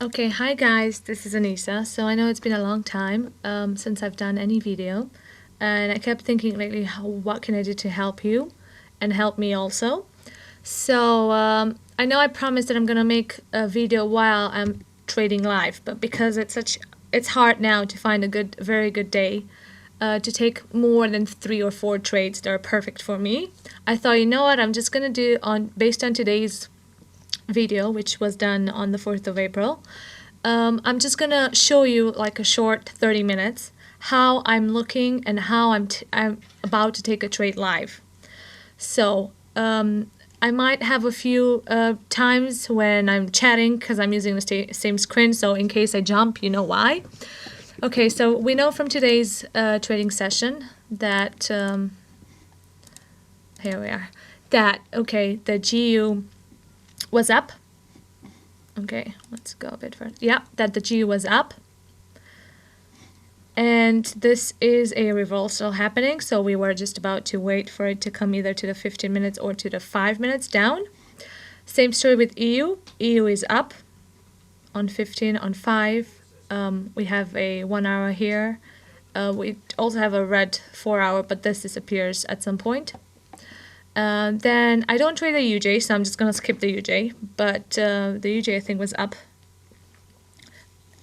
Okay, hi guys, this is Anisa. So I know it's been a long time since I've done any video, and I kept thinking lately, what can I do to help you and help me also? So I know I promised that I'm gonna make a video while I'm trading live, but because it's hard now to find a very good day to take more than 3 or 4 trades that are perfect for me. I thought, you know what, I'm just gonna do based on today's video, which was done on the 4th of April. I'm just gonna show you like a short 30 minutes how I'm looking and how I'm about to take a trade live. So I might have a few times when I'm chatting because I'm using the same screen, so in case I jump, you know why. Okay, so we know from today's trading session that here we are, that okay, the GU was up. Okay, let's go a bit further. Yeah, that the GU was up. And this is a reversal happening, so we were just about to wait for it to come either to the 15 minutes or to the 5 minutes down. Same story with EU. EU is up on 15, on 5. We have a 1 hour here. We also have a red 4 hour, but this disappears at some point. Then I don't trade the UJ, so I'm just gonna skip the UJ, but the UJ I think was up.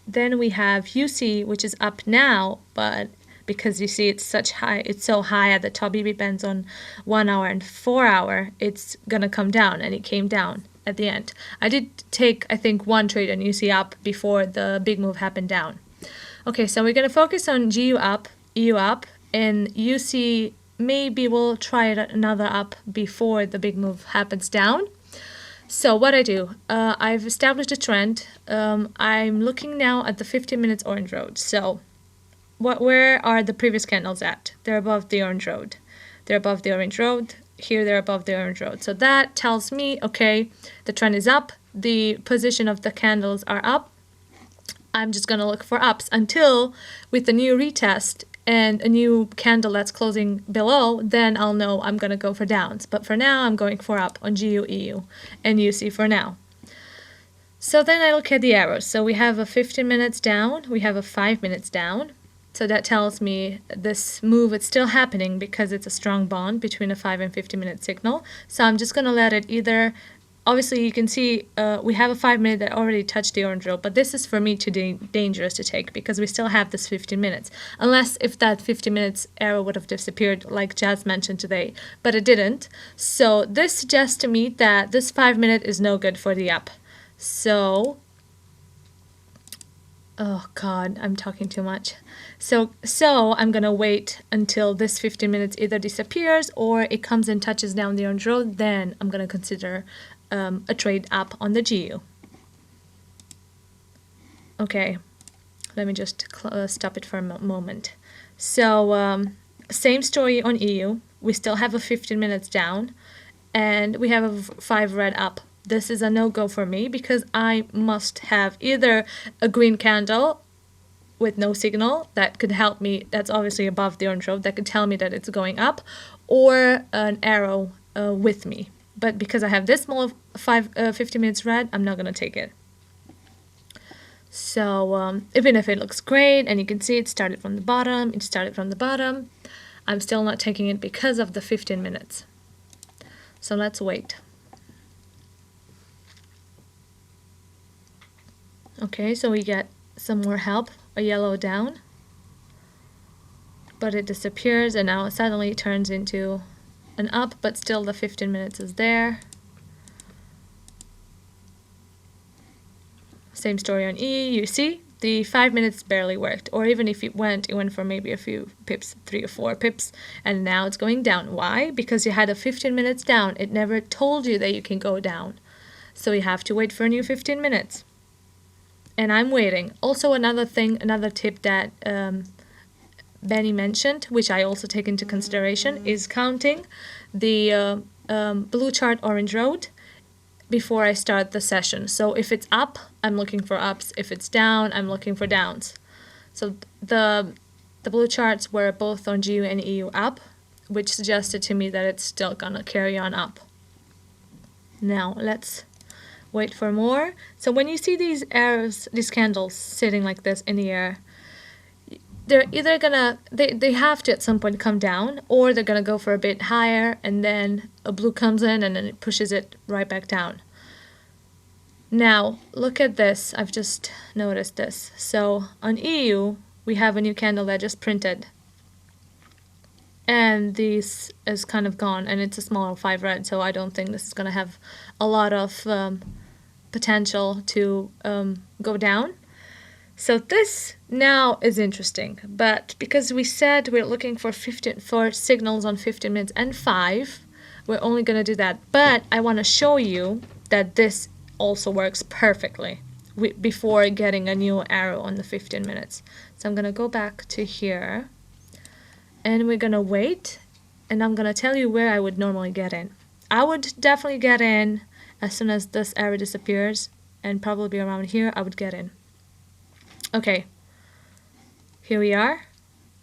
Then we have UC, which is up now, but because you see it's so high at the top, it depends on 1 hour and 4 hour, it's gonna come down, and it came down at the end. I did take, I think, 1 trade on UC up before the big move happened down. Okay, so we're gonna focus on GU up, EU up, and UC maybe we'll try another up before the big move happens down. So what I do, I've established a trend. I'm looking now at the 15 minutes orange road. So where are the previous candles at? They're above the orange road. They're above the orange road. Here they're above the orange road. So that tells me, okay, the trend is up. The position of the candles are up. I'm just going to look for ups until with the new retest and a new candle that's closing below, then I'll know I'm going to go for downs. But for now, I'm going for up on GU, EU, and UC for now. So then I look at the arrows. So we have a 15 minutes down, we have a 5 minutes down. So that tells me this move is still happening because it's a strong bond between a 5 and 15 minute signal. So I'm just going to let it either... Obviously, you can see we have a 5 minute that already touched the orange road, but this is for me too dangerous to take because we still have this 15 minutes. Unless if that 15 minutes arrow would have disappeared, like Jazz mentioned today, but it didn't. So this suggests to me that this 5 minute is no good for the up. So, oh God, I'm talking too much. So I'm gonna wait until this 15 minutes either disappears or it comes and touches down the orange road. Then I'm gonna consider a trade up on the GU. Okay, let me just stop it for a moment. So same story on EU. We still have a 15 minutes down and we have a 5 red up. This is a no-go for me because I must have either a green candle with no signal that could help me, that's obviously above the orange road, that could tell me that it's going up, or an arrow with me. But because I have this small 50 minutes red, I'm not going to take it. So even if it looks great, and you can see it started from the bottom, I'm still not taking it because of the 15 minutes. So let's wait. Okay, so we get some more help, a yellow down. But it disappears, and now it suddenly turns into an up, but still the 15 minutes is there. Same story on E. You see, the 5 minutes barely worked, or even if it went for maybe a few pips, 3 or 4 pips, and now it's going down. Why? Because you had a 15 minutes down. It never told you that you can go down. So you have to wait for a new 15 minutes. And I'm waiting. Also another tip that Benny mentioned, which I also take into consideration, is counting the blue chart orange road before I start the session. So if it's up, I'm looking for ups. If it's down, I'm looking for downs. So the blue charts were both on GU and EU up, which suggested to me that it's still gonna carry on up. Now let's wait for more. So when you see these arrows, these candles sitting like this in the air, they're either they have to at some point come down, or they're gonna go for a bit higher and then a blue comes in and then it pushes it right back down. Now look at this, I've just noticed this. So on EU we have a new candle that just printed, and this is kind of gone, and it's a small 5 red, so I don't think this is gonna have a lot of potential to go down. So this now is interesting, but because we said we're looking for signals on 15 minutes and 5, we're only going to do that. But I want to show you that this also works perfectly before getting a new arrow on the 15 minutes. So I'm going to go back to here, and we're going to wait, and I'm going to tell you where I would normally get in. I would definitely get in as soon as this arrow disappears, and probably around here I would get in. Okay, here we are.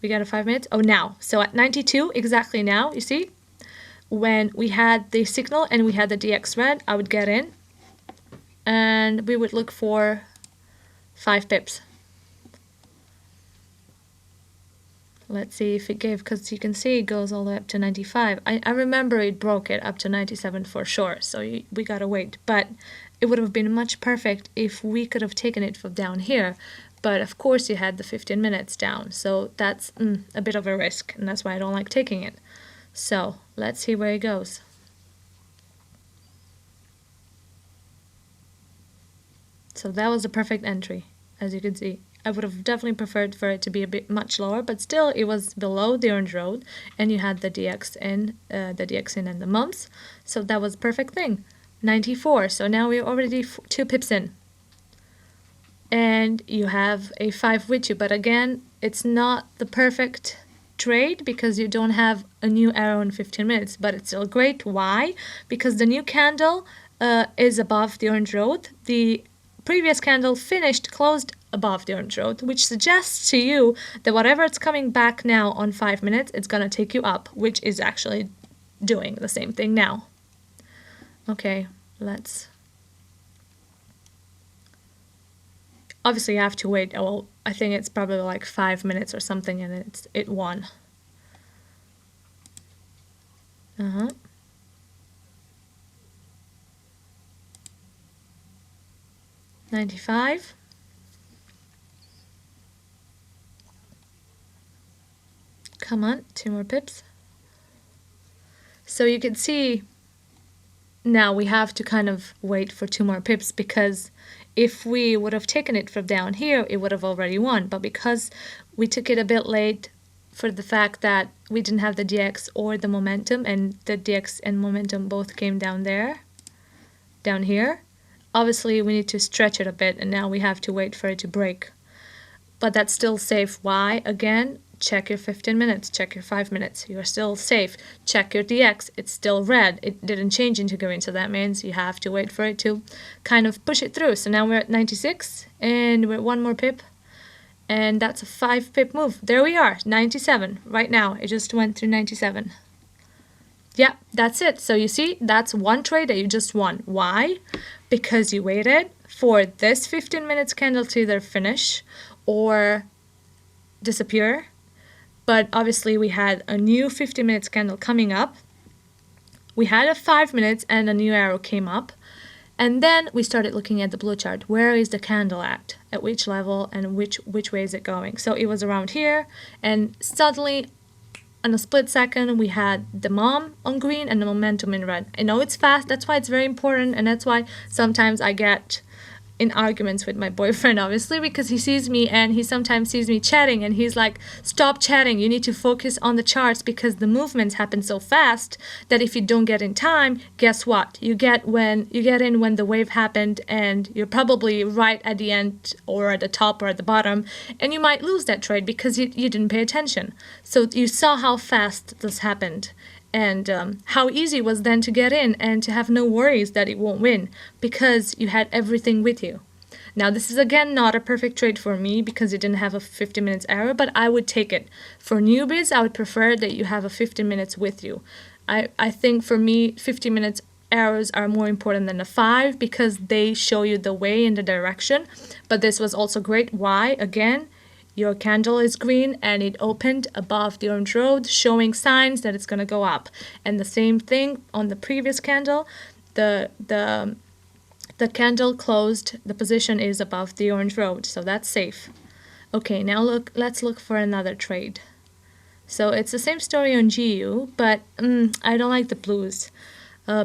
We got a 5 minutes. Oh, now. So at 92, exactly now, you see, when we had the signal and we had the DX red, I would get in, and we would look for 5 pips. Let's see if it gave, because you can see it goes all the way up to 95. I remember it broke it up to 97 for sure, so we gotta wait. But it would have been much perfect if we could have taken it from down here. But of course you had the 15 minutes down, so that's a bit of a risk, and that's why I don't like taking it. So let's see where it goes. So that was a perfect entry, as you can see. I would have definitely preferred for it to be a bit much lower, but still it was below the orange road, and you had the DX in and the mumps, so that was a perfect thing. 94, so now we're already 2 pips in. And you have a 5 with you, but again, it's not the perfect trade because you don't have a new arrow in 15 minutes, but it's still great. Why? Because the new candle is above the orange road. The previous candle closed above the orange road, which suggests to you that whatever it's coming back now on 5 minutes, it's going to take you up, which is actually doing the same thing now. Okay, let's... Obviously you have to wait. Well, I think it's probably like 5 minutes or something, and it won. 95. Come on, 2 more pips. So you can see now we have to kind of wait for 2 more pips, because if we would have taken it from down here, it would have already won. But because we took it a bit late for the fact that we didn't have the DX or the momentum, and the DX and momentum both came down here, obviously we need to stretch it a bit, and now we have to wait for it to break. But that's still safe. Why? Again, check your 15 minutes, check your 5 minutes. You are still safe. Check your DX. It's still red. It didn't change into green, so that means you have to wait for it to kind of push it through. So now we're at 96, and we're 1 more pip, and that's a 5 pip move. There we are, 97 right now. It just went through 97. Yeah, that's it. So you see, that's 1 trade that you just won. Why? Because you waited for this 15 minutes candle to either finish or disappear. But obviously we had a new 50 minutes candle coming up. We had a 5 minutes and a new arrow came up. And then we started looking at the blue chart. Where is the candle at which level, and which way is it going? So it was around here, and suddenly in a split second we had the mom on green and the momentum in red. I know it's fast, that's why it's very important, and that's why sometimes I get in arguments with my boyfriend, obviously, because he sees me and he sometimes sees me chatting and he's like, stop chatting, you need to focus on the charts, because the movements happen so fast that if you don't get in time, guess what? You get in when the wave happened, and you're probably right at the end or at the top or at the bottom, and you might lose that trade because you didn't pay attention. So you saw how fast this happened, and how easy it was then to get in and to have no worries that it won't win because you had everything with you. Now this is again not a perfect trade for me because it didn't have a 15 minutes arrow, but I would take it. For newbies, I would prefer that you have a 15 minutes with you. I think for me 15 minutes arrows are more important than the 5 because they show you the way in the direction. But this was also great. Why? Again, your candle is green and it opened above the orange road, showing signs that it's going to go up. And the same thing on the previous candle. The candle closed, the position is above the orange road, so that's safe. Okay, now let's look for another trade. So it's the same story on GU, but I don't like the blues.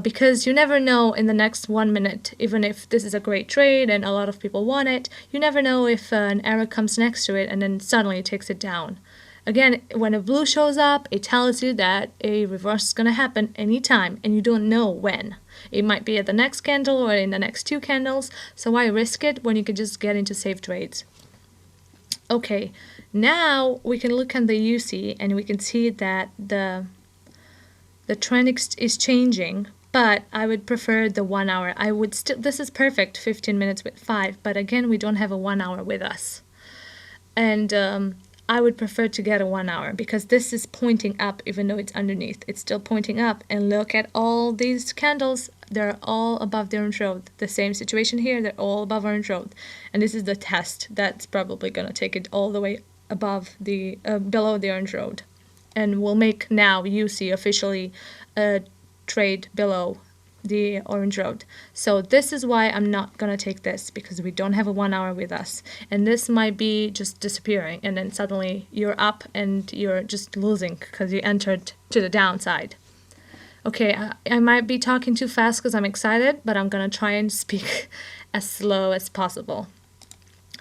Because you never know in the next 1 minute, even if this is a great trade and a lot of people want it, you never know if an arrow comes next to it and then suddenly it takes it down. Again, when a blue shows up, it tells you that a reverse is going to happen anytime and you don't know when. It might be at the next candle or in the next 2 candles, so why risk it when you could just get into safe trades? Okay, now we can look at the UC and we can see that the trend is changing, but I would prefer the 1 hour. I would still, this is perfect, 15 minutes with 5, but again, we don't have a 1 hour with us. And I would prefer to get a 1 hour because this is pointing up even though it's underneath. It's still pointing up, and look at all these candles. They're all above the orange road. The same situation here, they're all above orange road. And this is the test that's probably going to take it all the way above the, below the orange road. And we'll make now UC officially a trade below the orange road. So this is why I'm not gonna take this, because we don't have a 1 hour with us, and this might be just disappearing and then suddenly you're up and you're just losing because you entered to the downside. Okay, I might be talking too fast because I'm excited, but I'm gonna try and speak as slow as possible.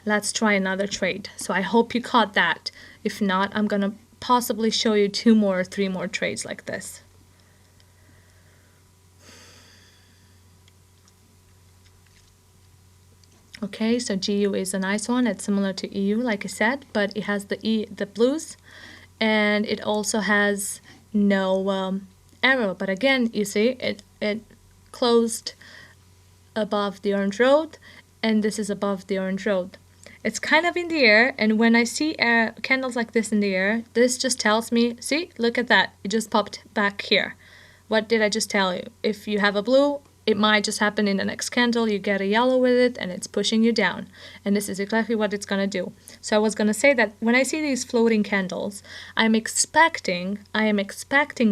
Let's try another trade. So I hope you caught that. If not, I'm gonna possibly show you 2 more or 3 more trades like this. Okay, so GU is a nice one. It's similar to EU, like I said, but it has the blues, and it also has no arrow. But again, you see, it closed above the orange road, and this is above the orange road. It's kind of in the air, and when I see candles like this in the air, this just tells me, see, look at that, it just popped back here. What did I just tell you? If you have a blue, it might just happen in the next candle, you get a yellow with it, and it's pushing you down. And this is exactly what it's going to do. So I was going to say that when I see these floating candles, I am expecting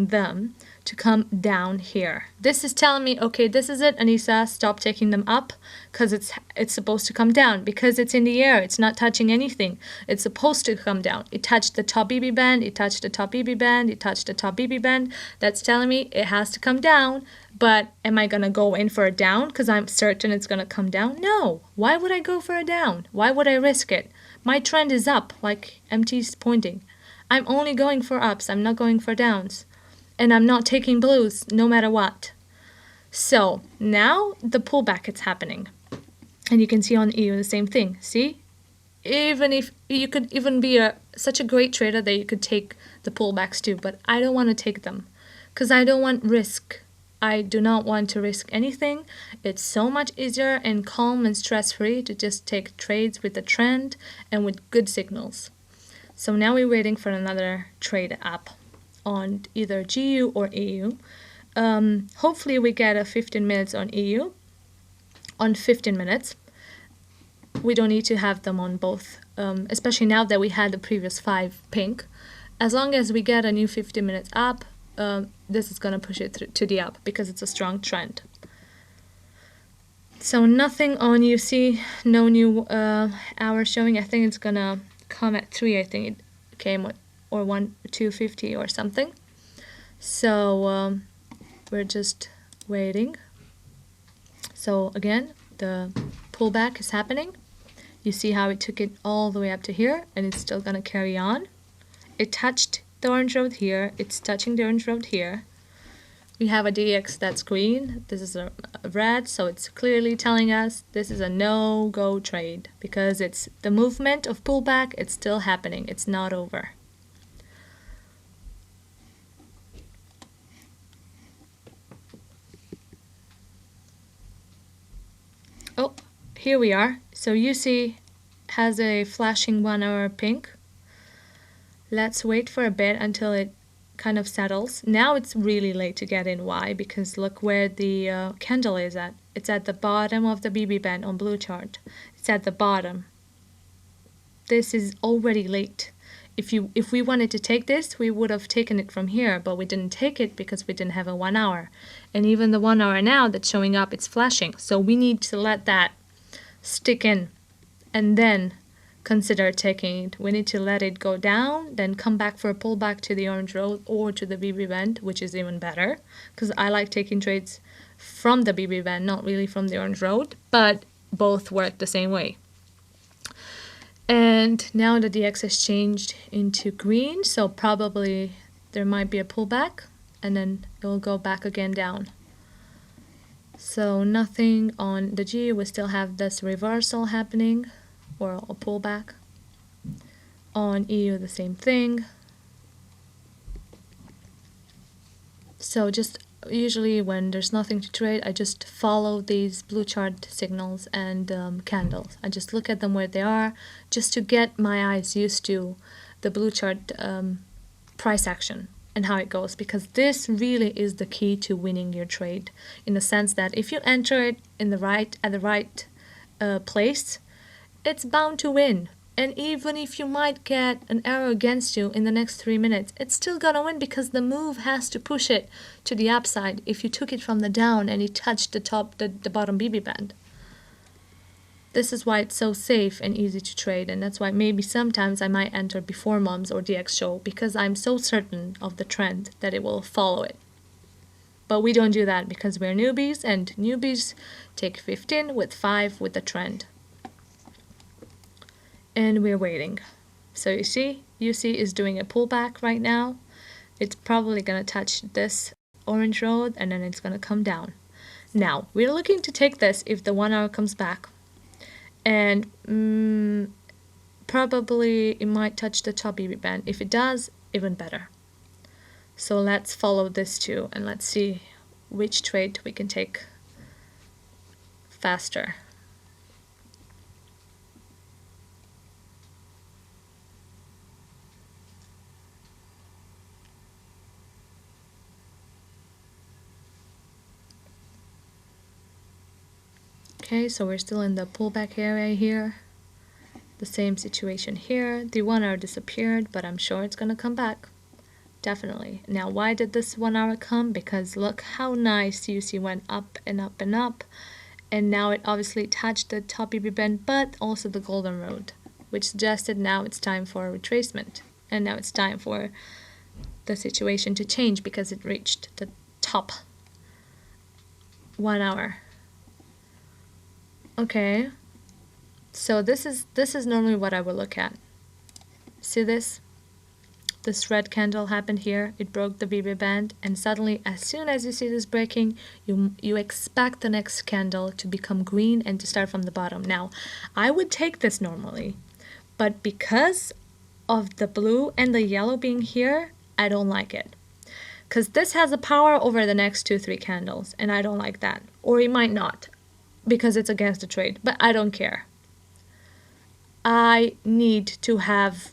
them to come down here. This is telling me, okay, this is it, Anisa, stop taking them up, because it's supposed to come down, because it's in the air, it's not touching anything. It's supposed to come down. It touched the top BB band, it touched the top BB band, it touched the top BB band. That's telling me it has to come down, but am I going to go in for a down because I'm certain it's going to come down? No. Why would I go for a down? Why would I risk it? My trend is up, like MT's pointing. I'm only going for ups, I'm not going for downs. And I'm not taking blues, no matter what. So, now the pullback is happening. And you can see on EU the same thing, see? Even if you could even be such a great trader that you could take the pullbacks too, but I don't want to take them. Because I don't want risk. I do not want to risk anything. It's so much easier and calm and stress-free to just take trades with the trend and with good signals. So now we're waiting for another trade up on either GU or EU. Hopefully we get a 15 minutes on EU on 15 minutes. We don't need to have them on both, especially now that we had the previous 5 pink. As long as we get a new 15 minutes up, this is going to push it to the up because it's a strong trend. So nothing on UC, no new hour showing. I think it's going to come at 3. I think it came with, or 250 or something. So we're just waiting. So again, the pullback is happening. You see how it took it all the way up to here, and it's still going to carry on. It touched the orange road here. It's touching the orange road here. We have a DX that's green. This is a red, so it's clearly telling us this is a no-go trade because it's the movement of pullback. It's still happening. It's not over. Oh, here we are. So UC has a flashing 1 hour pink. Let's wait for a bit until it kind of settles. Now it's really late to get in. Why? Because look where the candle is at. It's at the bottom of the BB band on blue chart. It's at the bottom. This is already late. If we wanted to take this, we would have taken it from here, but we didn't take it because we didn't have a 1 hour. And even the 1 hour now that's showing up, it's flashing. So we need to let that stick in and then consider taking it. We need to let it go down, then come back for a pullback to the orange road or to the BB band, which is even better because I like taking trades from the BB band, not really from the orange road, but both work the same way. And now the DX has changed into green, so probably there might be a pullback and then it will go back again down. So nothing on the G, we still have this reversal happening or a pullback. On EU the same thing. So just usually when there's nothing to trade, I just follow these blue chart signals and candles. I just look at them where they are just to get my eyes used to the blue chart price action and how it goes, because this really is the key to winning your trade, in the sense that if you enter it in at the right place, it's bound to win. And even if you might get an error against you in the next 3 minutes, it's still gonna win because the move has to push it to the upside if you took it from the down and it touched the bottom BB band. This is why it's so safe and easy to trade, and that's why maybe sometimes I might enter before Moms or DX show, because I'm so certain of the trend that it will follow it. But we don't do that because we're newbies, and newbies take 15 with 5 with the trend. And we're waiting. So you see, UC is doing a pullback right now. It's probably going to touch this orange road and then it's going to come down. Now, we're looking to take this if the 1 hour comes back. And probably it might touch the top BB band. If it does, even better. So let's follow this too and let's see which trade we can take faster. Okay, so we're still in the pullback area here. The same situation here. The 1 hour disappeared, but I'm sure it's gonna come back. Definitely. Now, why did this 1 hour come? Because look how nice UC went up and up and up. And now it obviously touched the top BB band, but also the golden road, which suggested now it's time for a retracement. And now it's time for the situation to change because it reached the top 1 hour. Okay, so this is normally what I would look at. See this? This red candle happened here. It broke the BB band, and suddenly, as soon as you see this breaking, you expect the next candle to become green and to start from the bottom. Now, I would take this normally, but because of the blue and the yellow being here, I don't like it. Because this has a power over the next 2-3 candles, and I don't like that. Or it might not, because it's against the trade, but I don't care. I need to have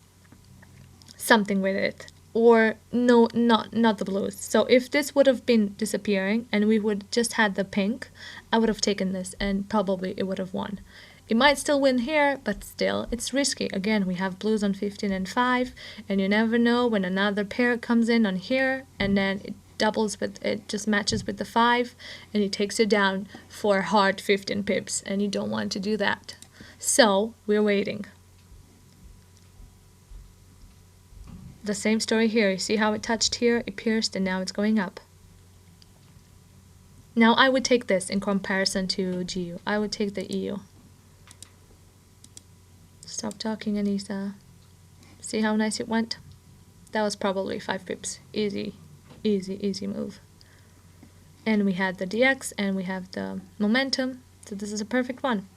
something with it, or no, not the blues. So if this would have been disappearing and we would just had the pink, I would have taken this and probably it would have won. It might still win here, but still it's risky. Again, we have blues on 15 and 5, and you never know when another pair comes in on here and then it doubles with it, just matches with the 5, and it takes you down for hard 15 pips, and you don't want to do that. So we're waiting. The same story here. You see how it touched here, it pierced, and now it's going up. Now I would take this in comparison to GU. I would take the EU. Stop talking, Anisa. See how nice it went? That was probably 5 pips. Easy move. And we had the DX and we have the momentum, so this is a perfect one.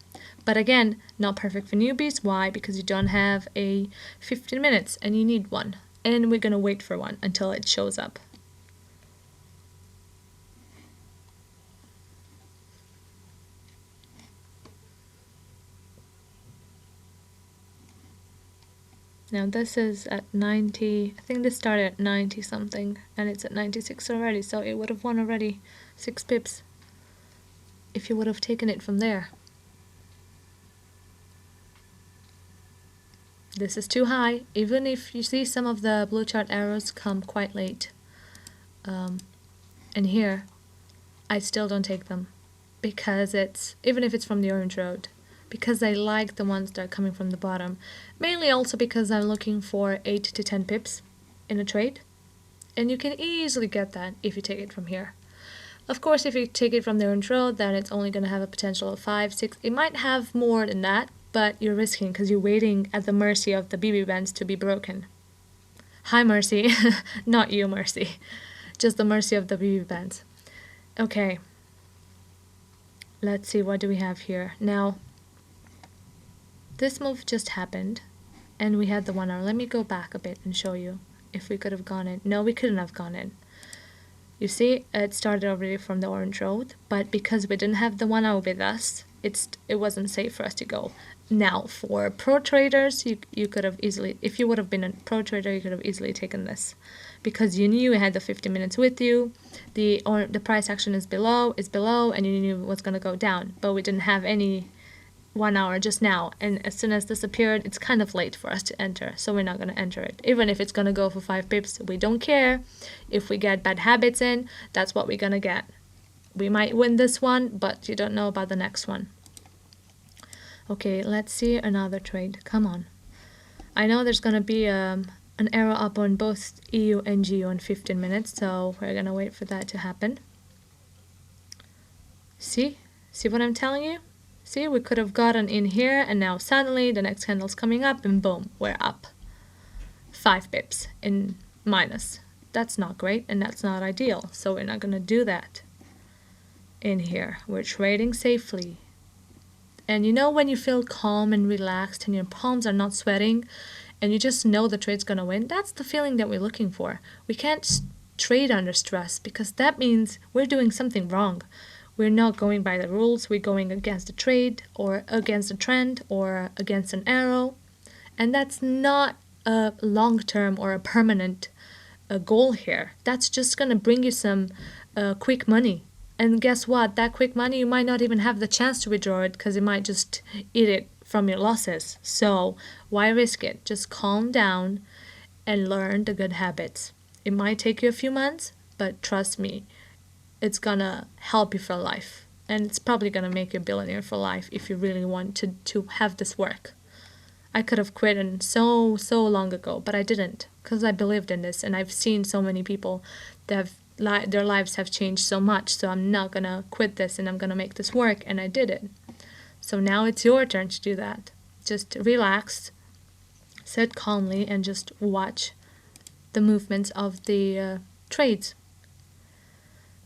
But again, not perfect for newbies. Why? Because you don't have a 15 minutes and you need one, and we're gonna wait for one until it shows up. Now this is at 90, I think this started at 90 something, and it's at 96 already, so it would have won already 6 pips if you would have taken it from there. This is too high, even if you see some of the blue chart arrows come quite late. And here, I still don't take them, because it's, even if it's from the orange road, because I like the ones that are coming from the bottom. Mainly also because I'm looking for 8 to 10 pips in a trade. And you can easily get that if you take it from here. Of course, if you take it from the orange road, then it's only going to have a potential of 5, 6. It might have more than that, but you're risking because you're waiting at the mercy of the BB bands to be broken. Hi, Mercy. Not you, Mercy. Just the mercy of the BB bands. Okay. Let's see, what do we have here? Now, this move just happened, and we had the 1 hour. Let me go back a bit and show you if we could have gone in. No, we couldn't have gone in. You see, it started already from the orange road, but because we didn't have the 1 hour with us, it wasn't safe for us to go. Now, for pro traders, you could have easily, if you would have been a pro trader, you could have easily taken this, because you knew you had the 50 minutes with you, the price action is below, and you knew it was going to go down, but we didn't have any 1 hour just now, and as soon as this appeared, it's kind of late for us to enter, so we're not going to enter it. Even if it's going to go for 5 pips, we don't care. If we get bad habits in, that's what we're going to get. We might win this one, but you don't know about the next one. Okay, let's see another trade. Come on. I know there's going to be an arrow up on both EU and GU in 15 minutes, so we're going to wait for that to happen. See what I'm telling you? See, we could have gotten in here, and now suddenly the next candle's coming up, and boom, we're up 5 pips in minus. That's not great, and that's not ideal, so we're not going to do that in here. We're trading safely. And you know when you feel calm and relaxed and your palms are not sweating and you just know the trade's going to win? That's the feeling that we're looking for. We can't trade under stress, because that means we're doing something wrong. We're not going by the rules, we're going against the trade, or against a trend, or against an arrow. And that's not a long-term or a permanent goal here. That's just going to bring you some quick money. And guess what? That quick money, you might not even have the chance to withdraw it, because you might just eat it from your losses. So why risk it? Just calm down and learn the good habits. It might take you a few months, but trust me, it's gonna help you for life, and it's probably gonna make you a billionaire for life if you really want to have this work. I could have quit and so long ago, but I didn't, because I believed in this, and I've seen so many people that have their lives have changed so much, so I'm not gonna quit this, and I'm gonna make this work, and I did it. So now it's your turn to do that. Just relax, sit calmly, and just watch the movements of the trades.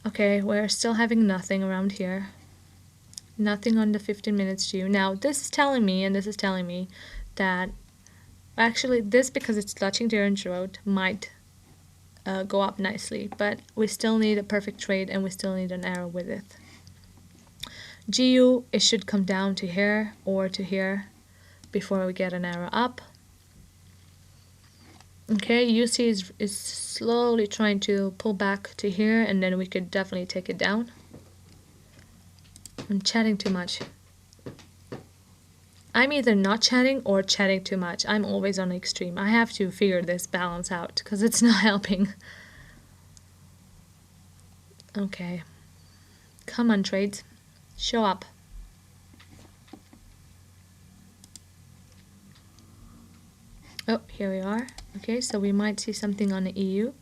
Okay, we're still having nothing around here. Nothing on the 15 minutes due. Now, this is telling me, and this is telling me, that actually this, because it's touching the orange road, might go up nicely. But we still need a perfect trade, and we still need an arrow with it. GU, it should come down to here or to here before we get an arrow up. Okay, UC is slowly trying to pull back to here, and then we could definitely take it down. I'm chatting too much. I'm either not chatting or chatting too much. I'm always on the extreme. I have to figure this balance out, because it's not helping. Okay. Come on, trades. Show up. Oh, here we are. Okay, so we might see something on the EU.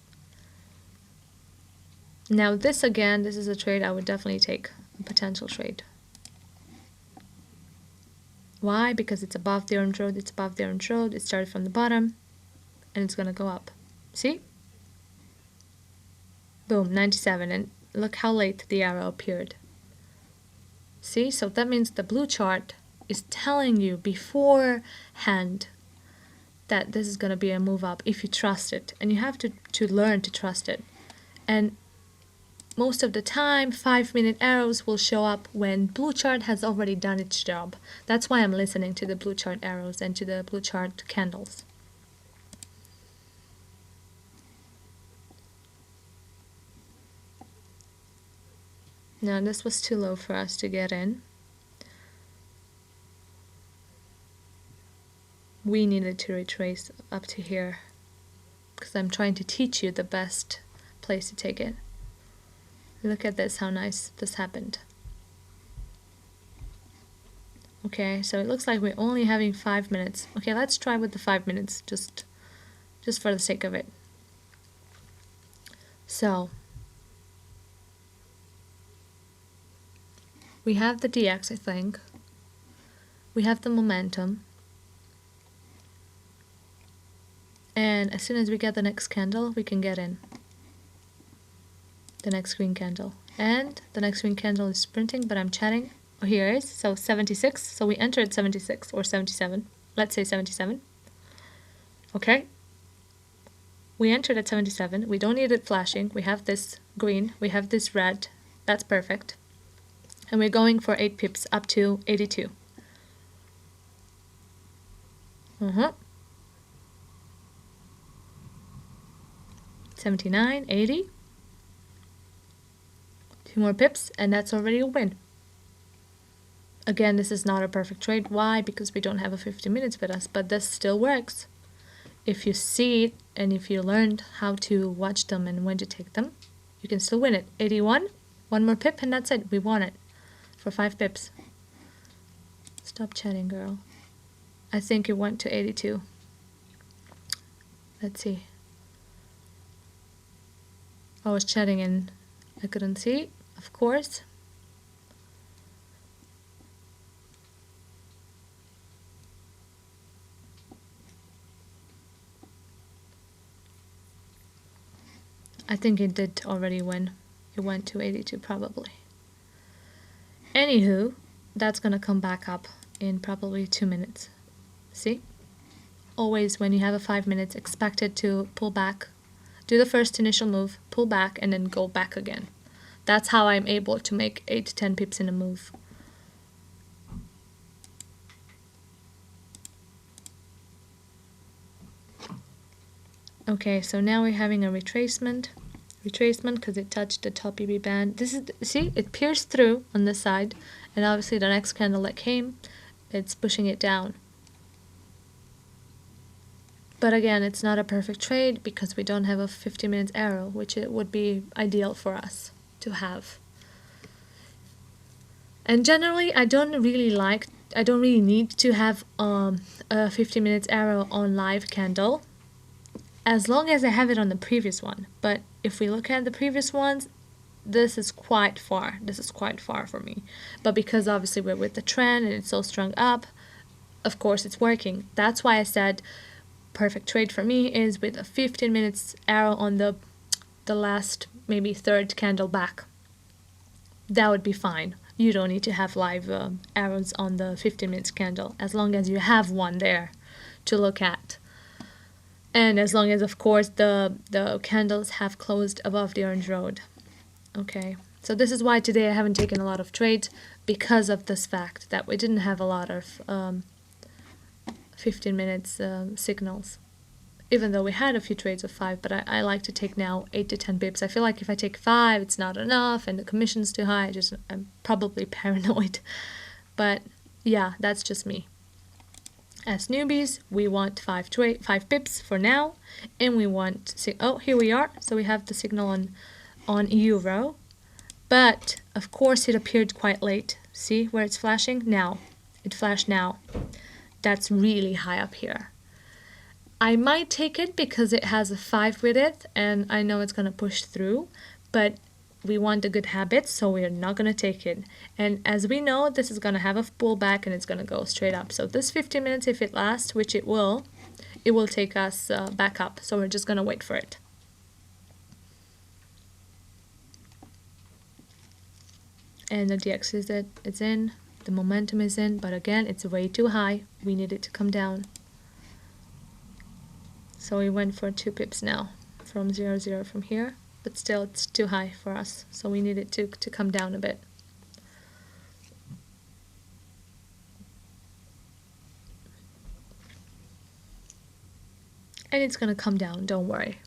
Now this again, this is a trade I would definitely take, a potential trade. Why? Because it's above the orange road, it's above the orange road, it started from the bottom, and it's gonna go up. See? Boom, 97, and look how late the arrow appeared. See? So that means the blue chart is telling you beforehand that this is going to be a move up if you trust it, and you have to learn to trust it. And most of the time 5-minute arrows will show up when blue chart has already done its job. That's why I'm listening to the blue chart arrows and to the blue chart candles. Now this was too low for us to get in. We needed to retrace up to here because I'm trying to teach you the best place to take it. Look at this, how nice this happened. Okay, so it looks like we're only having 5 minutes. Okay, let's try with the 5 minutes, just for the sake of it. So we have the DX, I think. We have the momentum. And as soon as we get the next candle, we can get in. The next green candle. And the next green candle is sprinting, but I'm chatting. Oh, here it is. So 76. So we entered 76 or 77. Let's say 77. Okay. We entered at 77. We don't need it flashing. We have this green. We have this red. That's perfect. And we're going for 8 pips up to 82. 79, 80. 2 more pips, and that's already a win. Again, this is not a perfect trade. Why? Because we don't have a 50 minutes with us, but this still works. If you see it, and if you learned how to watch them and when to take them, you can still win it. 81, 1 more pip, and that's it. We won it for 5 pips. Stop chatting, girl. I think it went to 82. Let's see. I was chatting and I couldn't see, of course. I think it did already win. It went to 82 probably. Anywho, that's gonna come back up in probably 2 minutes. See? Always when you have a 5 minutes, expect it to pull back. Do the first initial move, pull back, and then go back again. That's how I'm able to make 8 to 10 pips in a move. Okay, so now we're having a retracement because it touched the top EB band. This is, see, it pierced through on this side, and obviously the next candle that came, it's pushing it down. But again, it's not a perfect trade because we don't have a 50 minutes arrow, which it would be ideal for us to have. And generally, I don't really need to have a 50 minutes arrow on live candle, as long as I have it on the previous one. But if we look at the previous ones, this is quite far. This is quite far for me. But because obviously we're with the trend and it's so strung up, of course it's working. That's why I said perfect trade for me is with a 15 minutes arrow on the last, maybe third candle back. That would be fine. You don't need to have live arrows on the 15 minutes candle, as long as you have one there to look at. And as long as, of course, the candles have closed above the orange road. Okay, so this is why today I haven't taken a lot of trades, because of this fact that we didn't have a lot of 15 minutes signals. Even though we had a few trades of 5, but I like to take now 8 to 10 pips. I feel like if I take 5, it's not enough, and the commission's too high. I'm probably paranoid. But yeah, that's just me. As newbies, we want 5 pips for now, and we want, oh, here we are. So we have the signal on euro, but of course it appeared quite late. See where it's flashing? Now. It flashed now. That's really high up here. I might take it because it has a 5 with it, and I know it's going to push through, but we want a good habit, so we're not going to take it. And as we know, this is going to have a pullback and it's going to go straight up. So this 15 minutes, if it lasts, which it will take us back up. So we're just going to wait for it. And the DX it's in, the momentum is in, but again, it's way too high. We need it to come down. So we went for 2 pips now from 0.0 from here, but still it's too high for us. So we need it to come down a bit. And it's gonna come down, don't worry.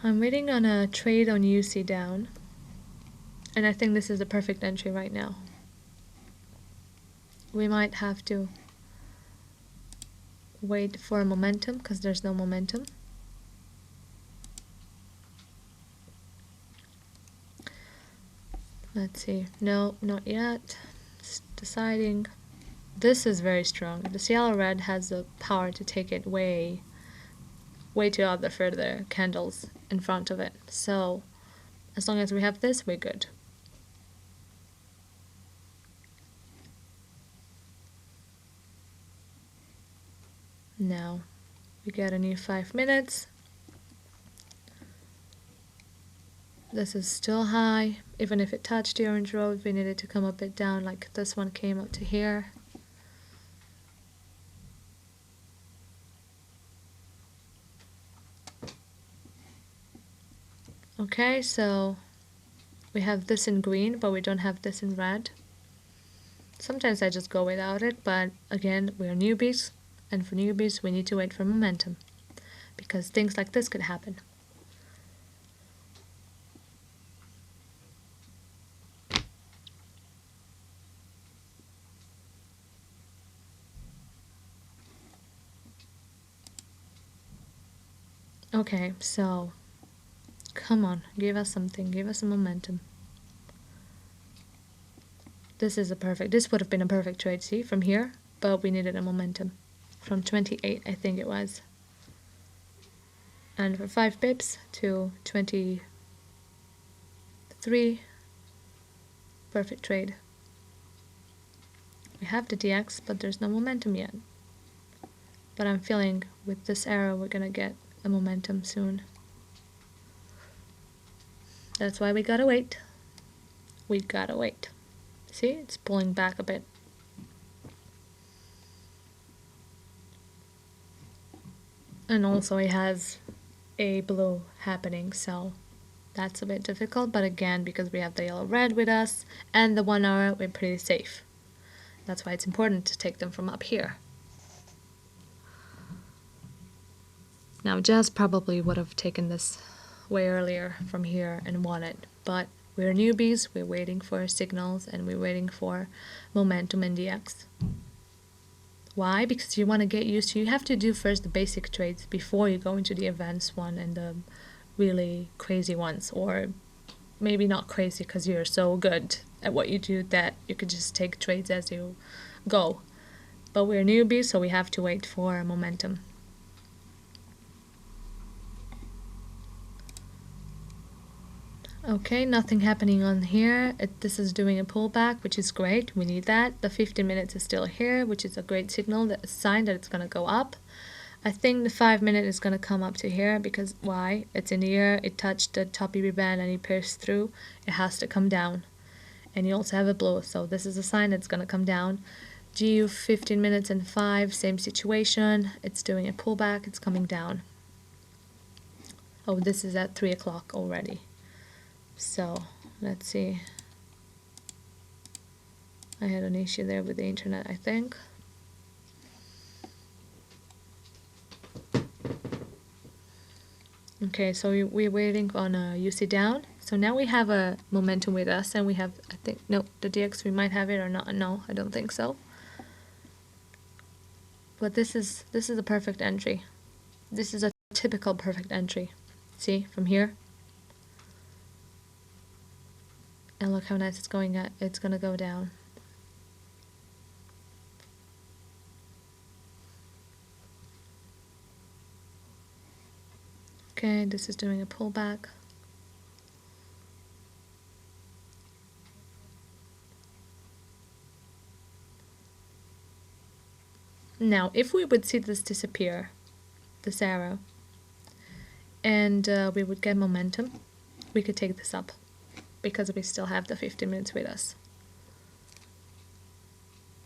I'm waiting on a trade on UC down, and I think this is a perfect entry right now. We might have to wait for a momentum because there's no momentum. Let's see. No, not yet. It's deciding. This is very strong. This yellow red has the power to take it way to other further candles in front of it. So as long as we have this, we're good. Now we get a new 5 minutes. This is still high. Even if it touched the orange road, we needed to come a bit down, like this one came up to here. Okay, so we have this in green, but we don't have this in red. Sometimes I just go without it, but again, we're newbies, and for newbies, we need to wait for momentum, because things like this could happen. Okay, so come on, give us something, give us some momentum. This would have been a perfect trade, see, from here, but we needed a momentum. From 28, I think it was. And for 5 pips to 23, perfect trade. We have the DX, but there's no momentum yet. But I'm feeling with this arrow we're gonna get a momentum soon. That's why we gotta wait. We gotta wait. See, it's pulling back a bit. And also it has a blue happening, so that's a bit difficult. But again, because we have the yellow red with us and the 1 hour, we're pretty safe. That's why it's important to take them from up here. Now, Jazz probably would have taken this way earlier from here and won it, but we're newbies, we're waiting for signals, and we're waiting for momentum in DX. Why? Because you want to get used to, you have to do first the basic trades before you go into the advanced one and the really crazy ones, or maybe not crazy because you're so good at what you do that you could just take trades as you go. But we're newbies, so we have to wait for momentum. Okay, nothing happening on here. This is doing a pullback, which is great. We need that. The 15 minutes is still here, which is a great signal, a sign that it's going to go up. I think the 5 minute is going to come up to here because why? It's in the air, it touched the top EB band and it pierced through. It has to come down. And you also have a blue, so this is a sign that's going to come down. GU 15 minutes and 5, same situation. It's doing a pullback, it's coming down. Oh, this is at 3 o'clock already. So, let's see. I had an issue there with the internet, I think. Okay, so we're waiting on a UC down. So now we have a momentum with us, and we have, I think, no, the DX, we might have it or not. No, I don't think so. But this is a perfect entry. This is a typical perfect entry. See, from here. And look how nice it's going at. It's gonna go down. Okay, this is doing a pullback. Now, if we would see this disappear, this arrow, and we would get momentum, we could take this up because we still have the 15 minutes with us.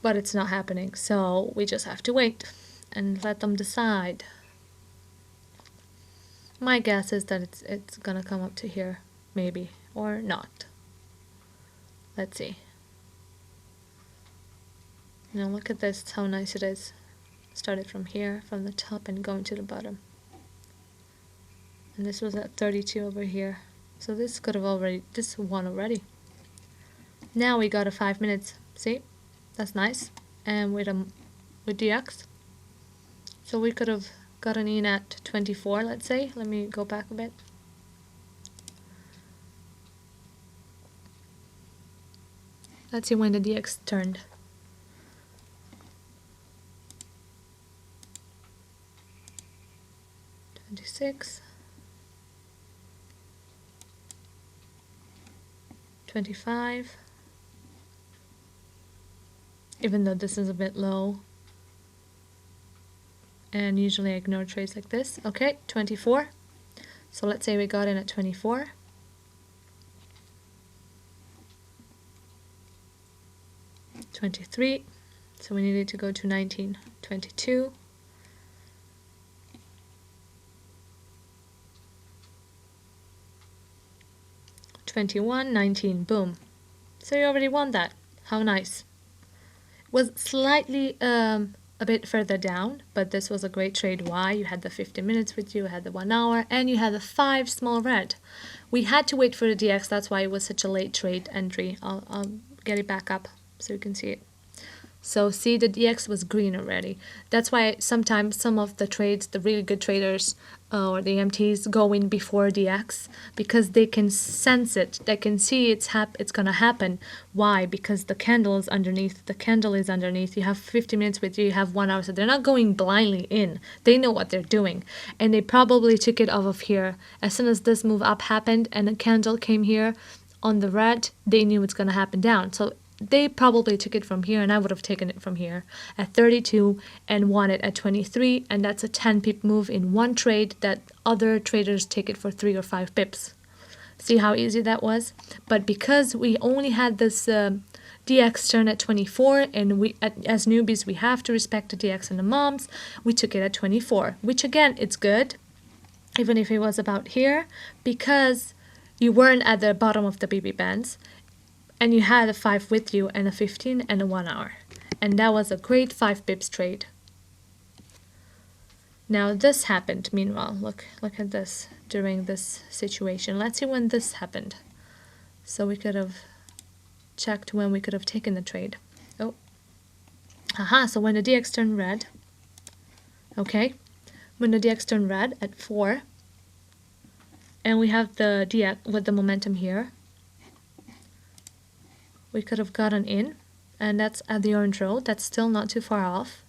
But it's not happening, so we just have to wait and let them decide. My guess is that it's gonna come up to here, maybe, or not. Let's see. Now look at this, how nice it is. Started from here, from the top, and going to the bottom. and this was at 32 over here. So this could have already, this won already. Now we got a 5 minutes. See, that's nice. And with DX, so we could have gotten in at 24. Let's say. Let me go back a bit. Let's see when the DX turned. $26, 25. Even though this is a bit low, and usually I ignore trades like this. Okay, 24. So let's say we got in at 24. $23. So we needed to go to 19. $22. $21, 19. Boom. So you already won that. How nice. Was slightly a bit further down, but this was a great trade. Why? You had the 50 minutes with you, had the 1 hour, and you had the 5 small red. We had to wait for the DX, that's why it was such a late trade entry. I'll get it back up so you can see it. So see, the DX was green already. That's why sometimes some of the trades, the really good traders or the MTs go in before DX, because they can sense it. They can see it's gonna happen. Why? Because the candle is underneath. The candle is underneath. You have 50 minutes with you. You have 1 hour. So they're not going blindly in. They know what they're doing, and they probably took it off of here. As soon as this move up happened and a candle came here on the red, they knew it's gonna happen down. So they probably took it from here, and I would have taken it from here at 32 and won it at 23, and that's a 10 pip move in one trade that other traders take it for 3 or 5 pips. See how easy that was? But because we only had this DX turn at 24, and we as newbies we have to respect the DX and the moms, we took it at 24, which again, it's good, even if it was about here, because you weren't at the bottom of the BB bands. And you had a 5 with you, and a 15, and a 1 hour. And that was a great 5 pips trade. Now this happened, meanwhile. Look at this during this situation. Let's see when this happened. So we could have checked when we could have taken the trade. Oh. Aha, so when the DX turned red. Okay. When the DX turned red at 4. And we have the DX with the momentum here. We could have gotten in, and that's at the orange road. That's still not too far off,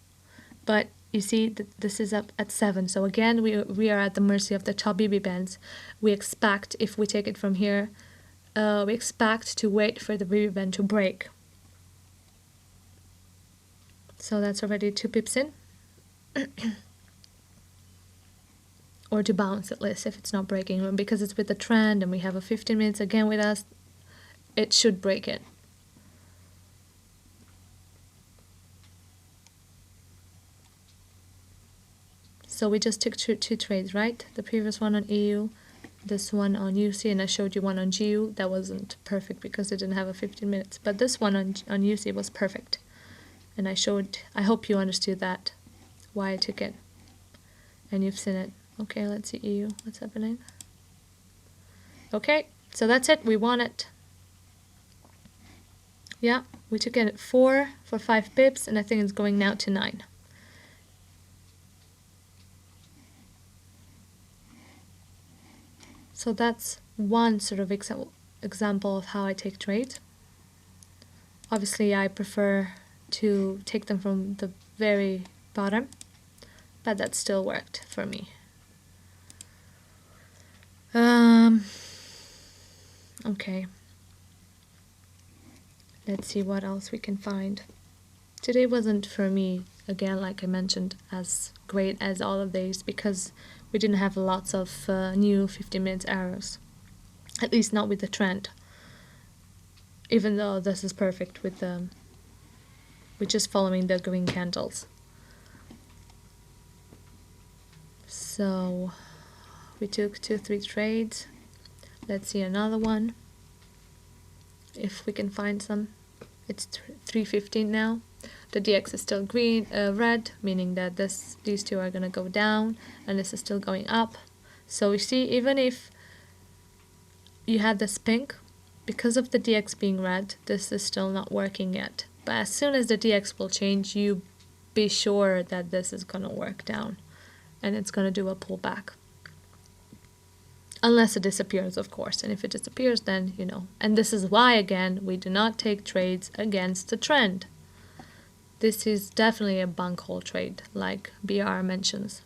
but you see this is up at 7. So again, we are at the mercy of the top BB bands. We expect, if we take it from here, we expect to wait for the BB band to break. So that's already 2 pips in, or to bounce at least if it's not breaking. Because it's with the trend and we have a 15 minutes again with us, it should break it. So we just took two trades, right? The previous one on EU, this one on UC, and I showed you one on GU. That wasn't perfect because it didn't have a 15 minutes. But this one on UC was perfect. And I hope you understood that, why I took it. And you've seen it. Okay, let's see EU. What's happening? Okay, so that's it. We won it. Yeah, we took it at 4 for 5 pips, and I think it's going now to 9. So that's one sort of example of how I take trades. Obviously, I prefer to take them from the very bottom, but that still worked for me. Okay. Let's see what else we can find. Today wasn't for me, again, like I mentioned, as great as all of these because we didn't have lots of new 15 minutes arrows. At least not with the trend. Even though this is perfect with just following the green candles. So we took 2-3 trades. Let's see another one. If we can find some. It's 3:15 now. The DX is still red, meaning that these two are gonna go down, and this is still going up. So you see, even if you have this pink, because of the DX being red, this is still not working yet. But as soon as the DX will change, you be sure that this is going to work down and it's going to do a pullback. Unless it disappears, of course. And if it disappears, then, you know. And this is why, again, we do not take trades against the trend. This is definitely a bunghole trade, like BR mentions.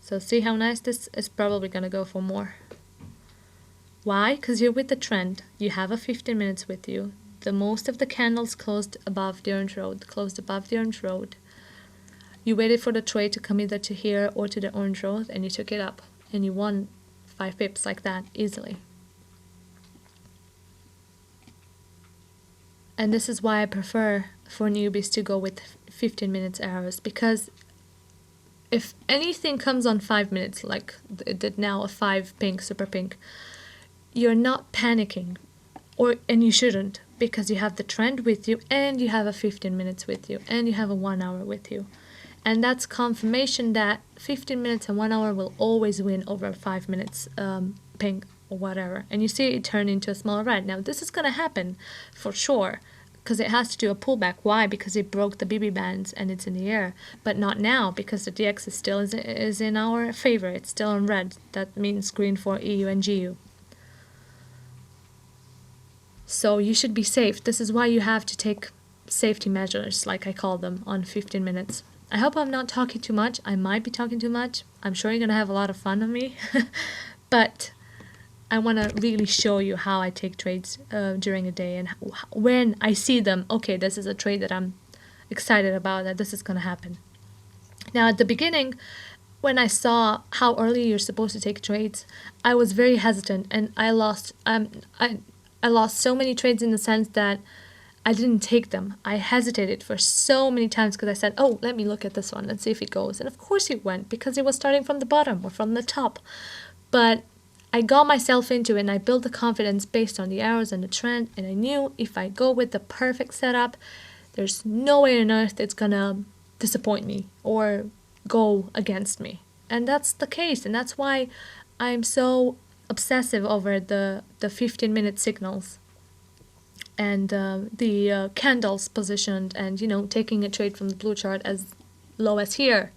So see how nice this is? Probably going to go for more. Why? Because you're with the trend. You have a 15 minutes with you. The most of the candles closed above the orange road, You waited for the trade to come either to here or to the orange road, and you took it up. And you won 5 pips like that, easily. And this is why I prefer for newbies to go with 15 minutes arrows, because if anything comes on 5 minutes, like it did now, a 5 pink, super pink, you're not panicking, and you shouldn't, because you have the trend with you, and you have a 15 minutes with you, and you have a 1 hour with you. And that's confirmation that 15 minutes and 1 hour will always win over 5 minutes pink or whatever. And you see it turn into a small red. Now this is going to happen for sure, because it has to do a pullback. Why? Because it broke the BB bands and it's in the air. But not now, because the DX is in our favor. It's still in red. That means green for EU and GU. So you should be safe. This is why you have to take safety measures, like I call them, on 15 minutes. I hope I'm not talking too much. I might be talking too much. I'm sure you're going to have a lot of fun on me. But I want to really show you how I take trades during a day, and when I see them, okay, this is a trade that I'm excited about, that this is going to happen. Now, at the beginning, when I saw how early you're supposed to take trades, I was very hesitant, and I lost so many trades in the sense that I didn't take them. I hesitated for so many times because I said, oh, let me look at this one and see if it goes. And of course it went, because it was starting from the bottom or from the top. But I got myself into it, and I built the confidence based on the arrows and the trend, and I knew if I go with the perfect setup, there's no way on earth it's gonna disappoint me or go against me. And that's the case, and that's why I'm so obsessive over the 15-minute signals and the candles positioned, and, you know, taking a trade from the blue chart as low as here.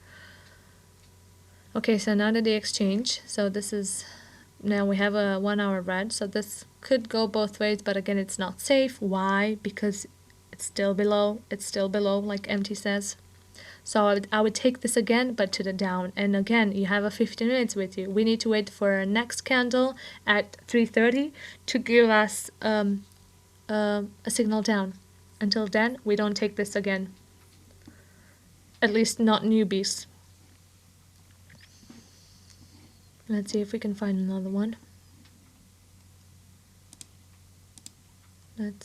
Okay, so now the exchange. So this is, now we have a 1 hour red, so this could go both ways, but again, it's not safe. Why? Because it's still below, like MT says. So I would take this again, but to the down. And again, you have a 15 minutes with you. We need to wait for our next candle at 3:30 to give us a signal down. Until then, we don't take this again. At least not newbies. Let's see if we can find another one. Okay.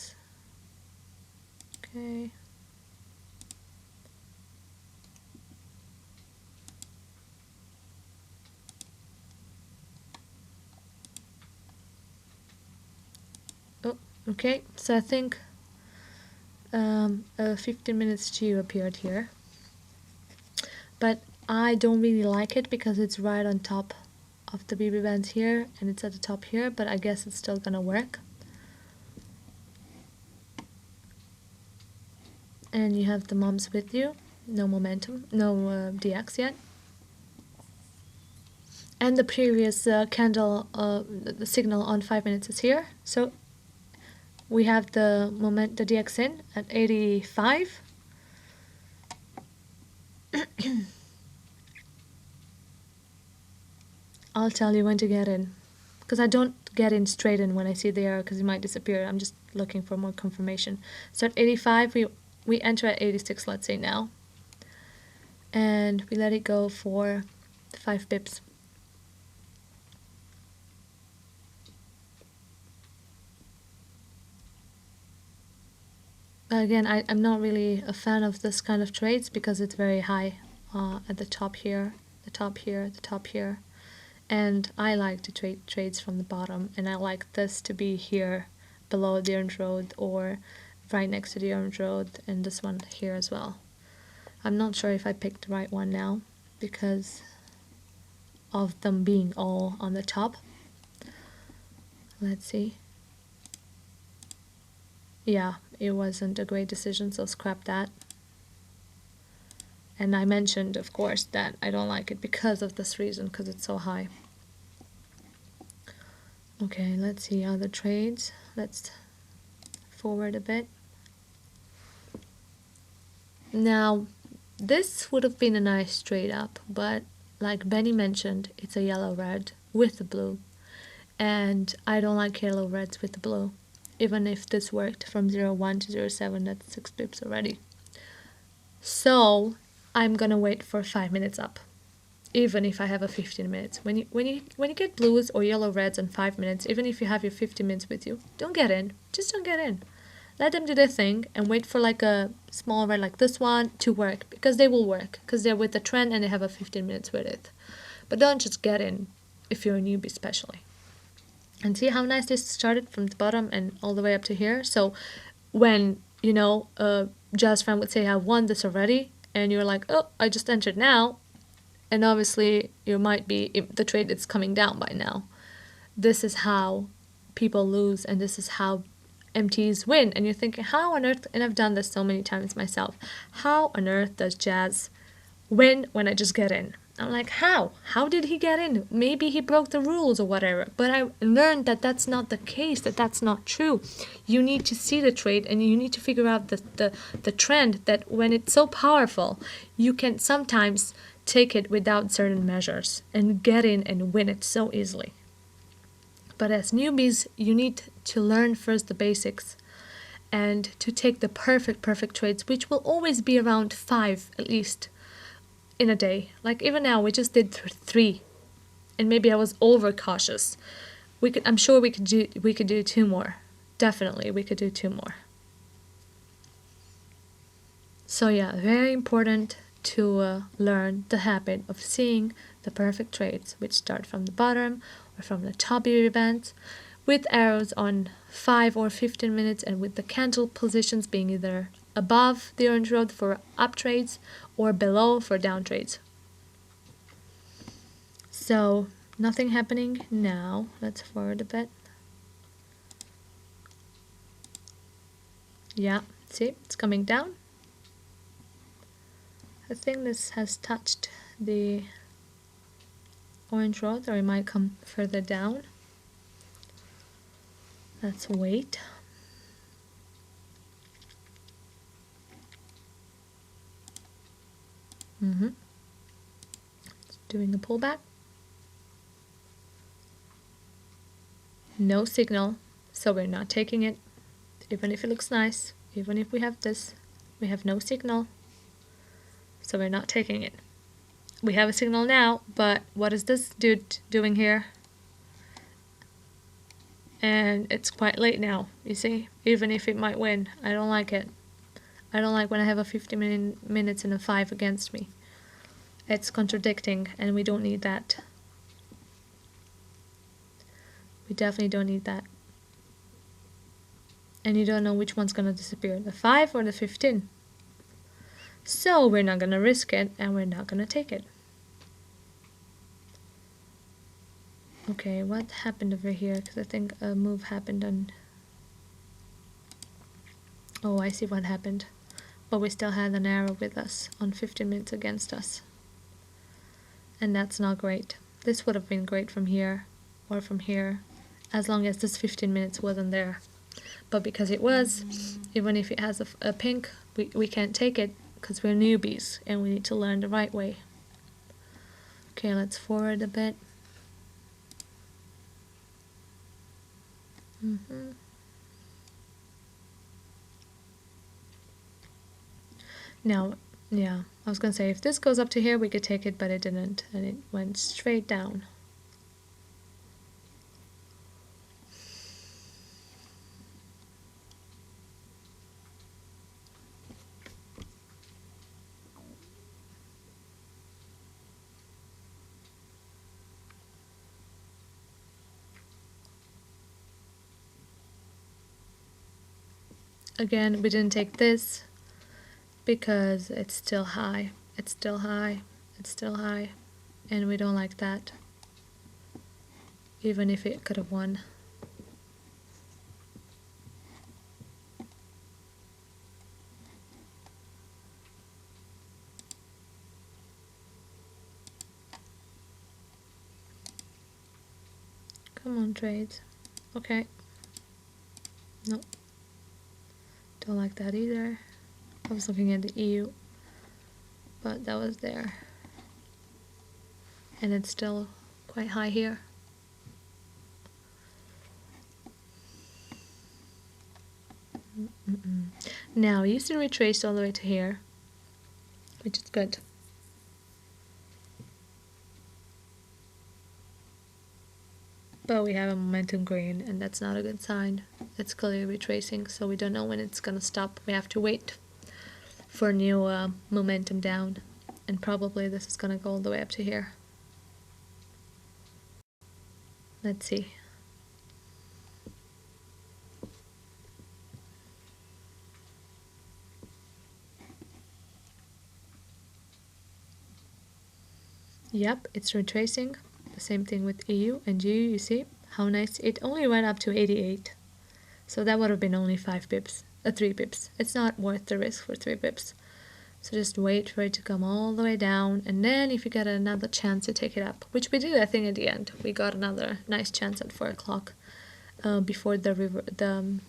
Oh, okay. So I think a 15 minutes GU appeared here. But I don't really like it because it's right on top of the BB bands here, and it's at the top here, but I guess it's still gonna work. And you have the moms with you, no momentum, no DX yet. And the previous candle, the signal on 5 minutes is here. So we have the DX in at 85. I'll tell you when to get in, because I don't get in straight in when I see the arrow, because it might disappear. I'm just looking for more confirmation. So at 85, we enter at 86, let's say now, and we let it go for 5 pips. But again, I'm not really a fan of this kind of trades because it's very high at the top here, the top here, the top here. And I like to trade trades from the bottom, and I like this to be here below the orange road or right next to the orange road, and this one here as well. I'm not sure if I picked the right one now, because of them being all on the top. Let's see. Yeah, it wasn't a great decision, so scrap that. And I mentioned, of course, that I don't like it because of this reason, because it's so high. Okay, let's see other trades. Let's forward a bit. Now, this would have been a nice trade up, but like Benny mentioned, it's a yellow-red with the blue. And I don't like yellow-reds with the blue. Even if this worked from 0.1 to 0.7, that's 6 pips already. So I'm gonna wait for 5 minutes up, even if I have a 15 minutes. When you get blues or yellow reds in 5 minutes, even if you have your 15 minutes with you, don't get in. Just don't get in. Let them do their thing and wait for like a small red like this one to work, because they will work, because they're with the trend and they have a 15 minutes with it. But don't just get in if you're a newbie, especially. And see how nice this started from the bottom and all the way up to here. So when jazz fan would say, I won this already, and you're like, oh, I just entered now, and obviously you might be, the trade is coming down by now. This is how people lose, and this is how MTs win. And you're thinking, how on earth, and I've done this so many times myself, how on earth does Jazz win when I just get in? I'm like, how did he get in? Maybe he broke the rules or whatever. But I learned that that's not the case, that's not true. You need to see the trade, and you need to figure out the trend, that when it's so powerful, you can sometimes take it without certain measures and get in and win it so easily. But as newbies, you need to learn first the basics and to take the perfect trades, which will always be around 5 at least in a day. Like even now, we just did 3, and maybe I was overcautious. I'm sure we could do 2 more. Definitely, we could do 2 more. So yeah, very important to learn the habit of seeing the perfect trades, which start from the bottom or from the top of your bands, with arrows on 5 or 15 minutes, and with the candle positions being either above the orange road for up trades or below for down trades. So nothing happening now. Let's forward a bit. Yeah, see, it's coming down. I think this has touched the orange road, or it might come further down. Let's wait. It's doing a pullback. No signal, so we're not taking it. Even if it looks nice, even if we have this, we have no signal, so we're not taking it. We have a signal now, but what is this dude doing here? And it's quite late now, you see, even if it might win. I don't like it. I don't like when I have a 50 minutes and a 5 against me. It's contradicting, and we don't need that. We definitely don't need that. And you don't know which one's gonna disappear, the 5 or the 15. So we're not gonna risk it, and we're not gonna take it. Okay, what happened over here? Because I think a move happened on... Oh, I see what happened. But we still had an arrow with us on 15 minutes against us. And that's not great. This would have been great from here or from here, as long as this 15 minutes wasn't there. But because it was, even if it has a pink, we can't take it, because we're newbies and we need to learn the right way. Okay, let's forward a bit. Now, yeah, I was gonna say, if this goes up to here, we could take it, but it didn't, and it went straight down. Again, we didn't take this because it's still high. It's still high. It's still high. and we don't like that, even if it could have won. Come on, trades. Okay. No. Don't like that either. I was looking at the EU, but that was there. And it's still quite high here. Now, you used to retrace all the way to here, which is good. But we have a momentum green, and that's not a good sign. It's clearly retracing, so we don't know when it's gonna stop. We have to wait for new momentum down, and probably this is gonna go all the way up to here. Let's see. Yep, it's retracing. The same thing with EU and GU, you see how nice. It only went up to 88. So that would have been only 5 pips, 3 pips. It's not worth the risk for 3 pips. So just wait for it to come all the way down, and then if you get another chance to take it up, which we did, I think, at the end. We got another nice chance at 4 o'clock before the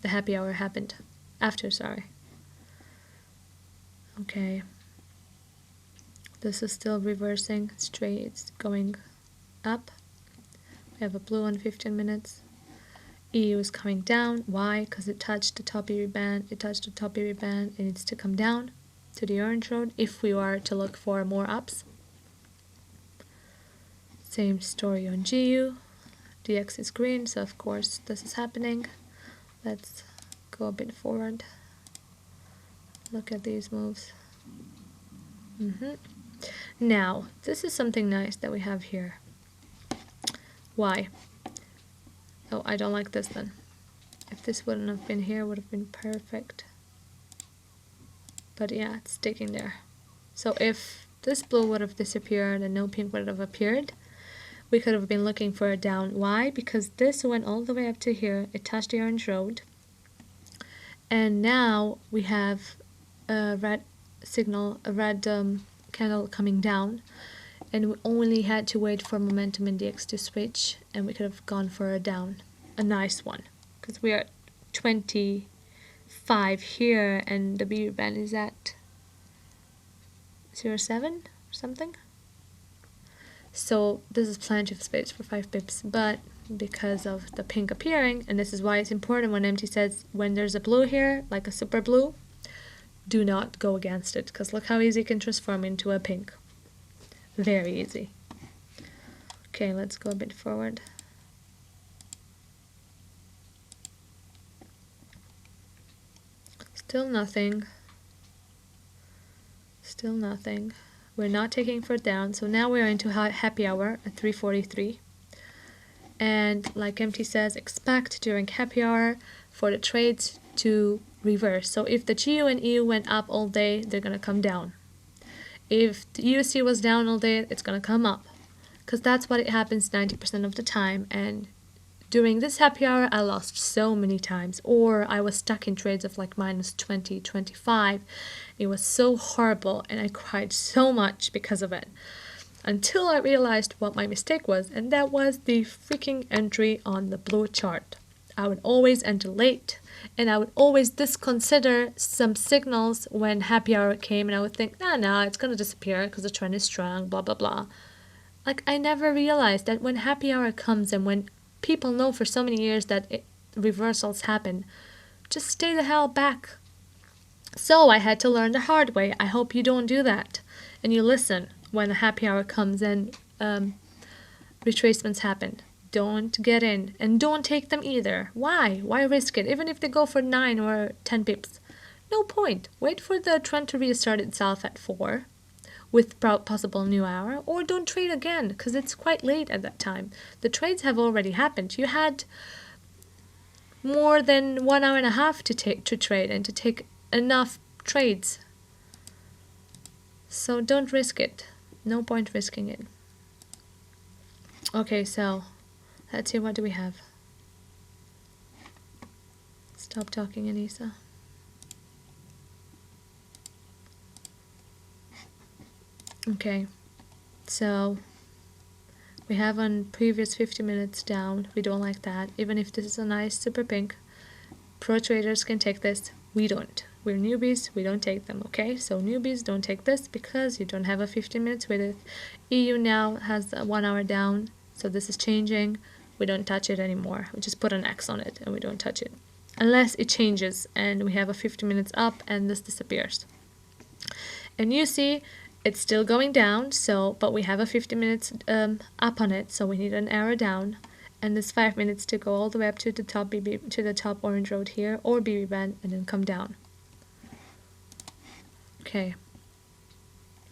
happy hour happened. After, sorry. Okay. This is still reversing straight. It's going up. We have a blue on 15 minutes. EU is coming down. Why? Because it touched the top EV band. It touched the top EV band. It needs to come down to the orange road if we are to look for more ups. Same story on GU. DX is green, so of course this is happening. Let's go a bit forward. Look at these moves. Now, this is something nice that we have here. Why? Oh, I don't like this then. If this wouldn't have been here, it would have been perfect. But yeah, it's sticking there. So if this blue would have disappeared and no pink would have appeared, we could have been looking for a down. Why? Because this went all the way up to here. It touched the orange road. And now we have a red signal, a red candle coming down. And we only had to wait for momentum index to switch, and we could have gone for a down, a nice one, because we are at 25 here, and the BB band is at 0.7 or something. So this is plenty of space for 5 pips, but because of the pink appearing, and this is why it's important when MT says when there's a blue here, like a super blue, do not go against it, because look how easy it can transform into a pink. Very easy. Okay, let's go a bit forward. Still nothing. Still nothing. We're not taking for down, so now we're into happy hour at 3:43. And like MT says, expect during happy hour for the trades to reverse. So if the GU and EU went up all day, they're gonna come down. If the USD was down all day, it's gonna come up, because that's what it happens 90% of the time. And during this happy hour, I lost so many times, or I was stuck in trades of like minus 20, 25. It was so horrible, and I cried so much because of it, until I realized what my mistake was, and that was the freaking entry on the blue chart. I would always enter late, and I would always disconsider some signals when happy hour came, and I would think, nah, it's gonna disappear because the trend is strong, blah blah blah. Like, I never realized that when happy hour comes, and when people know for so many years that reversals happen, just stay the hell back. So I had to learn the hard way. I hope you don't do that, and you listen when the happy hour comes and retracements happen. Don't get in, and don't take them either. Why? Why risk it? Even if they go for 9 or 10 pips. No point. Wait for the trend to reassert itself at 4 with possible new hour, or don't trade again, because it's quite late at that time. The trades have already happened. You had more than 1 hour and a half to trade and to take enough trades. So don't risk it. No point risking it. Okay, so let's see, what do we have? Stop talking, Anisa. Okay, so we have on previous 50 minutes down. We don't like that. Even if this is a nice super pink, pro traders can take this. We don't. We're newbies, we don't take them, okay? So newbies don't take this because you don't have a 15 minutes with it. EU now has a 1 hour down, so this is changing. We don't touch it anymore. We just put an X on it and we don't touch it. Unless it changes and we have a 50 minutes up and this disappears. And you see, it's still going down, so but we have a 50 minutes up on it, so we need an arrow down. And there's 5 minutes to go all the way up to the top to the top orange road here, or BB band, and then come down. Okay,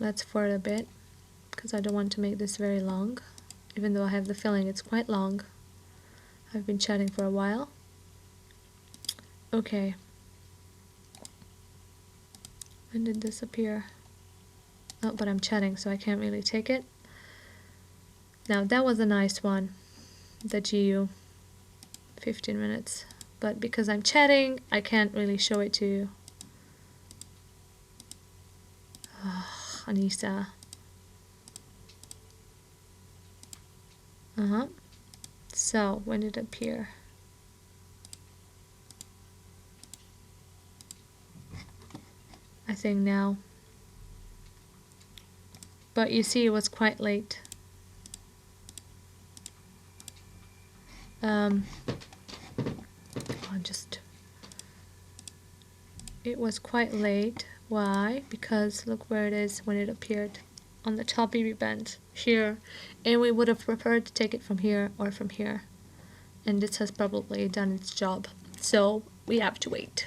let's forward a bit, because I don't want to make this very long, even though I have the feeling it's quite long. I've been chatting for a while. Okay. When did this appear? Oh, but I'm chatting, so I can't really take it. Now, that was a nice one, the GU, 15 minutes. But because I'm chatting, I can't really show it to you. Oh, Anisa. So, when did it appear? I think now. But you see, it was quite late. It was quite late. Why? Because look where it is when it appeared on the top BB band here, and we would have preferred to take it from here or from here, and this has probably done its job, so we have to wait.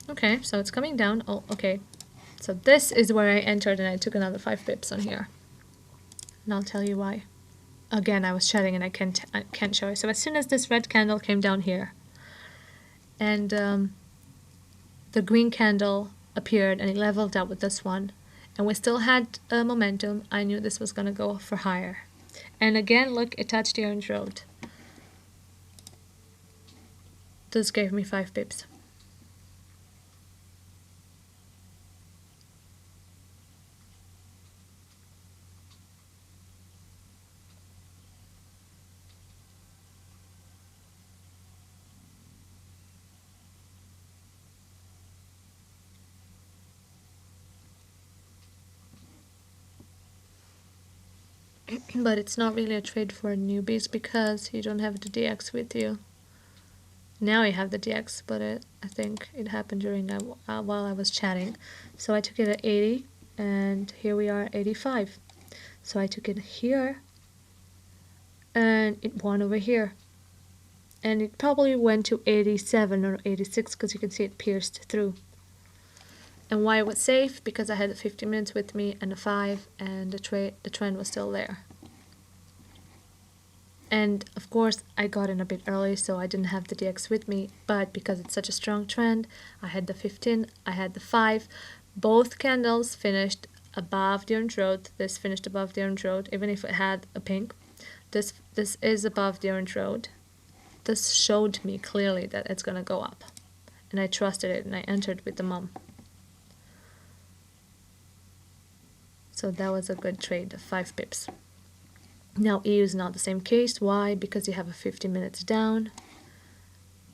Okay, so it's coming down. Oh, okay, so this is where I entered and I took another 5 pips on here, and I'll tell you why. Again, I was chatting and I can't show you. So as soon as this red candle came down here and the green candle appeared and it leveled out with this one, and we still had momentum, I knew this was going to go for higher. And again, look, it touched the orange road. This gave me 5 pips. But it's not really a trade for newbies because you don't have the DX with you. Now you have the DX, but I think it happened during while I was chatting. So I took it at 80, and here we are at 85. So I took it here, and it won over here. And it probably went to 87 or 86 because you can see it pierced through. And why it was safe? Because I had the 50 minutes with me and the 5, and the trend was still there. And of course I got in a bit early, so I didn't have the DX with me, but because it's such a strong trend, I had the 15, I had the 5. Both candles finished above the orange road. This finished above the orange road, even if it had a pink. This is above the orange road. This showed me clearly that it's gonna go up, and I trusted it, and I entered with the mum. So that was a good trade, 5 pips. Now EU is not the same case. Why? Because you have a 50 minutes down.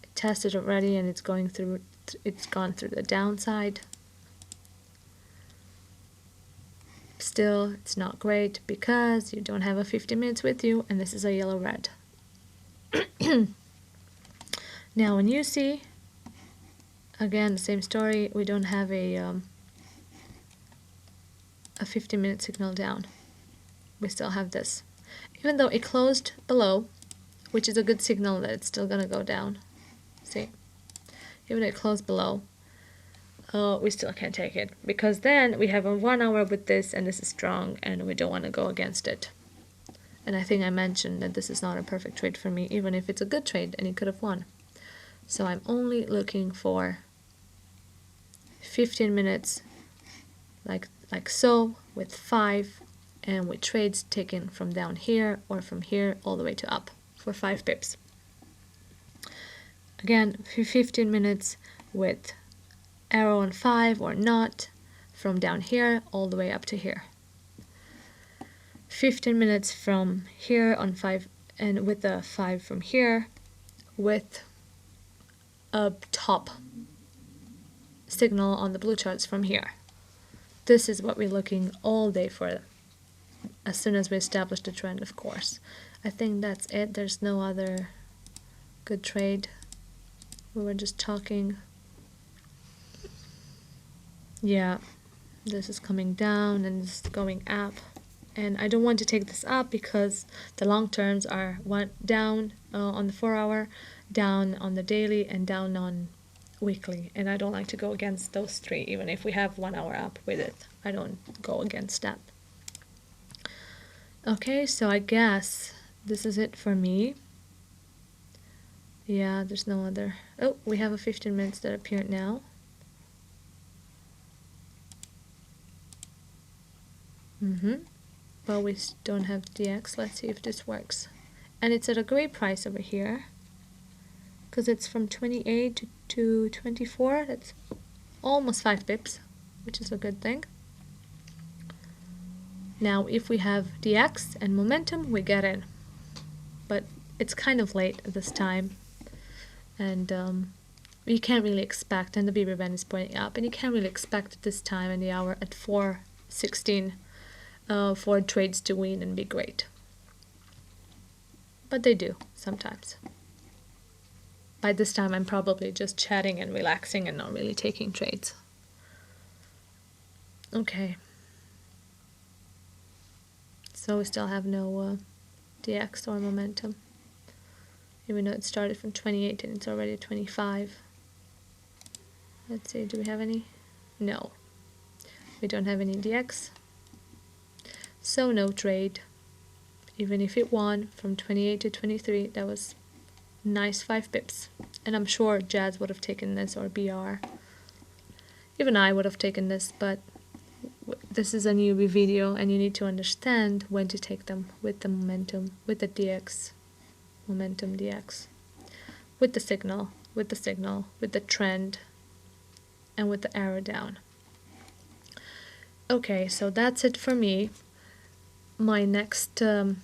It tested already, and it's gone through the downside. Still, it's not great because you don't have a 50 minutes with you, and this is a yellow red. Now when you see, again, the same story, we don't have a 50-minute signal down. We still have this. Even though it closed below, which is a good signal that it's still gonna go down. See? Even though it closed below, we still can't take it, because then we have a 1 hour with this, and this is strong, and we don't want to go against it. And I think I mentioned that this is not a perfect trade for me, even if it's a good trade and it could have won. So I'm only looking for 15 minutes like so, with 5, and with trades taken from down here or from here all the way to up for 5 pips. Again, 15 minutes with arrow on 5 or not, from down here all the way up to here. 15 minutes from here on 5, and with the 5 from here, with a top signal on the blue charts from here. This is what we're looking all day for, as soon as we establish the trend, of course. I think that's it. There's no other good trade. We were just talking. Yeah, this is coming down and this is going up. And I don't want to take this up because the long terms are down on the 4 hour, down on the daily, and down on weekly. And I don't like to go against those three, even if we have 1 hour up with it. I don't go against that. Okay, so I guess this is it for me. Yeah, there's no other. Oh, we have a 15 minutes that appeared now. But we don't have DX. Let's see if this works. And it's at a great price over here, because it's from 28 to 24. That's almost 5 pips, which is a good thing. Now, if we have DX and momentum, we get in. But it's kind of late at this time. And you can't really expect, and the BB band is pointing up, and you can't really expect at this time in the hour at 4:16 for trades to win and be great. But they do, sometimes. By this time, I'm probably just chatting and relaxing and not really taking trades. Okay. So we still have no DX or momentum. Even though it started from 28 and it's already 25. Let's see, do we have any? No. We don't have any DX. So no trade. Even if it won from 28 to 23, that was nice 5 pips. And I'm sure Jazz would have taken this, or BR. Even I would have taken this, but this is a newbie video and you need to understand when to take them with the momentum, with the DX. Momentum DX. With the signal, with the trend, and with the arrow down. Okay, so that's it for me. My next oh,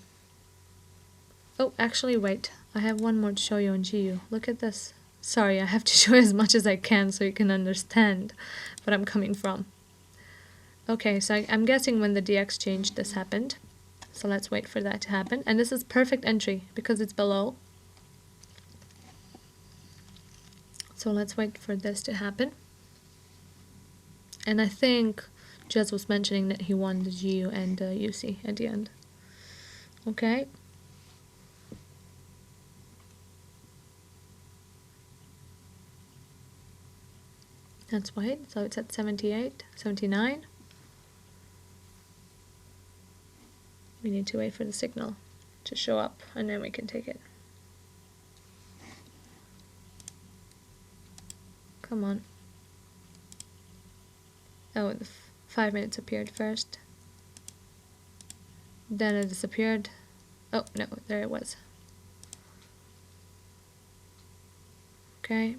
actually wait, I have one more to show you on GU. Look at this. Sorry, I have to show as much as I can so you can understand what I'm coming from. Okay, so I'm guessing when the DX changed, this happened. So let's wait for that to happen. And this is perfect entry because it's below. So let's wait for this to happen. And I think Jez was mentioning that he won the GU and UC at the end. Okay. That's white, so it's at 78, 79. We need to wait for the signal to show up and then we can take it. Come on. Oh, the 5 minutes appeared first. Then it disappeared. Oh, no, there it was. Okay.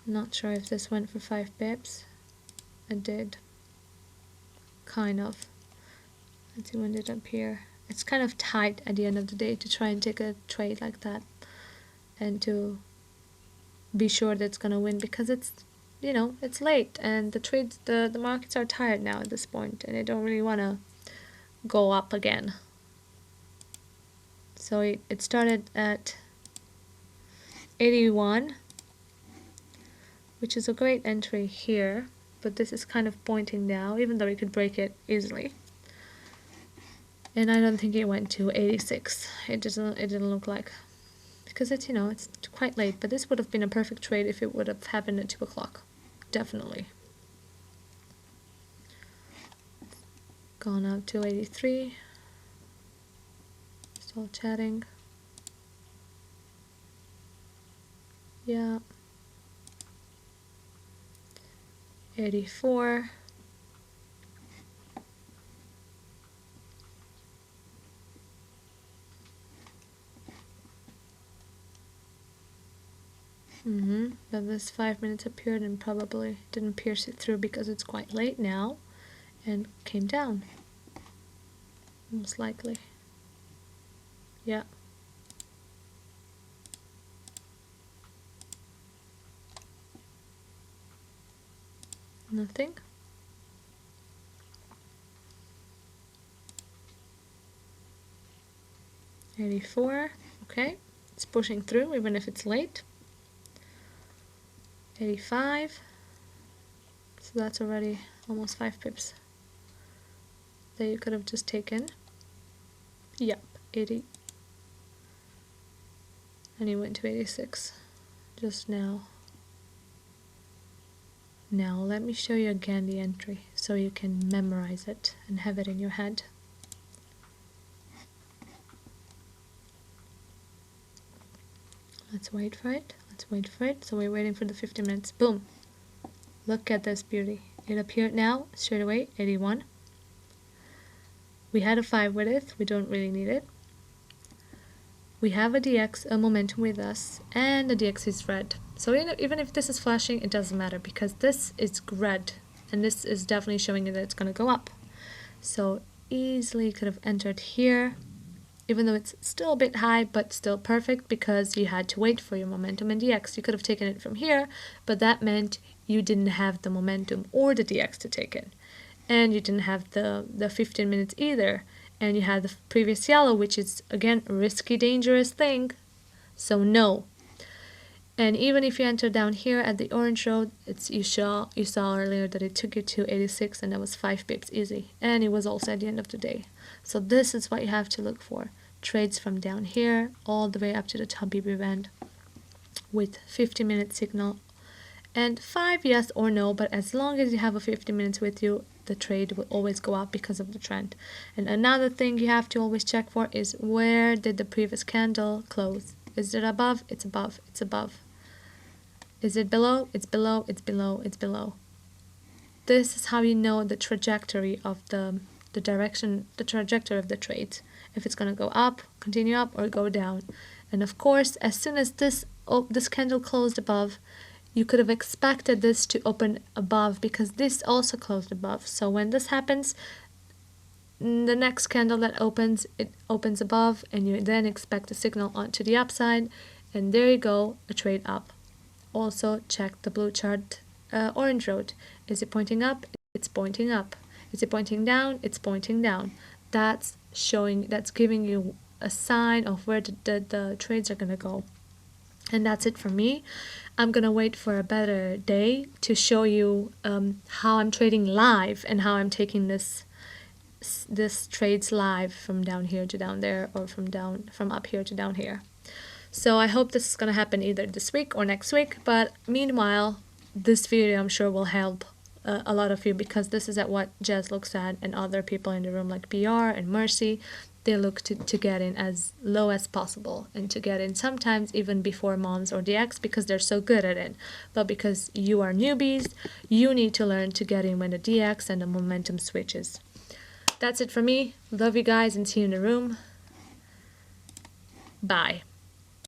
Not sure if this went for 5 pips. It did. Kind of. Let's see when did it appear. It's kind of tight at the end of the day to try and take a trade like that. And to be sure that it's gonna win because it's, you know, it's late and the trades, the markets are tired now at this point and they don't really wanna go up again. So it started at 81, which is a great entry here, but this is kind of pointing down, even though we could break it easily. And I don't think it went to 86. It didn't look like, because it's, you know, it's quite late, but this would have been a perfect trade if it would have happened at 2 o'clock. Definitely. Gone out to 83. Still chatting. Yeah. 84. But this 5 minutes appeared and probably didn't pierce it through because it's quite late now and came down. Most likely. Yeah. Nothing. $84. Okay. It's pushing through even if it's late. 85. So that's already almost 5 pips that you could have just taken. Yep, 80. And he went to 86 just now. Now let me show you again the entry so you can memorize it and have it in your head. Let's wait for it. Let's wait for it. So we're waiting for the 50 minutes. Boom. Look at this beauty. It appeared now straight away, 81. We had a 5 with it. We don't really need it. We have a DX, a momentum with us, and the DX is red. So even if this is flashing, it doesn't matter because this is red, and this is definitely showing you that it's going to go up. So easily could have entered here, even though it's still a bit high, but still perfect because you had to wait for your momentum and DX. You could have taken it from here, but that meant you didn't have the momentum or the DX to take it. And you didn't have the 15 minutes either. And you had the previous yellow, which is, again, a risky, dangerous thing. So no. And even if you enter down here at the orange road, you saw earlier that it took you to 86 and that was 5 pips easy. And it was also at the end of the day. So this is what you have to look for. Trades from down here all the way up to the top BB band with 50-minute signal. And 5 yes or no, but as long as you have a 50 minutes with you, the trade will always go up because of the trend. And another thing you have to always check for is where did the previous candle close? Is it above? It's above. It's above. Is it below? It's below. It's below. It's below. This is how you know the trajectory of the direction, the trajectory of the trade. If it's going to go up, continue up, or go down. And of course, as soon as this candle closed above, you could have expected this to open above because this also closed above. So when this happens, the next candle that opens, it opens above, and you then expect a signal onto the upside, and there you go, a trade up. Also check the blue chart, orange road. Is it pointing up? It's pointing up. Is it pointing down? It's pointing down. That's giving you a sign of where the trades are going to go. And that's it for me. I'm gonna wait for a better day to show you how I'm trading live and how I'm taking this trades live from down here to down there, or from up here to down here. So I hope this is gonna happen either this week or next week. But meanwhile, this video I'm sure will help a lot of you, because this is at what Jez looks at, and other people in the room like BR and Mercy. They look to get in as low as possible, and to get in sometimes even before moms or DX because they're so good at it. But because you are newbies, you need to learn to get in when the DX and the momentum switches. That's it for me. Love you guys and see you in the room. Bye.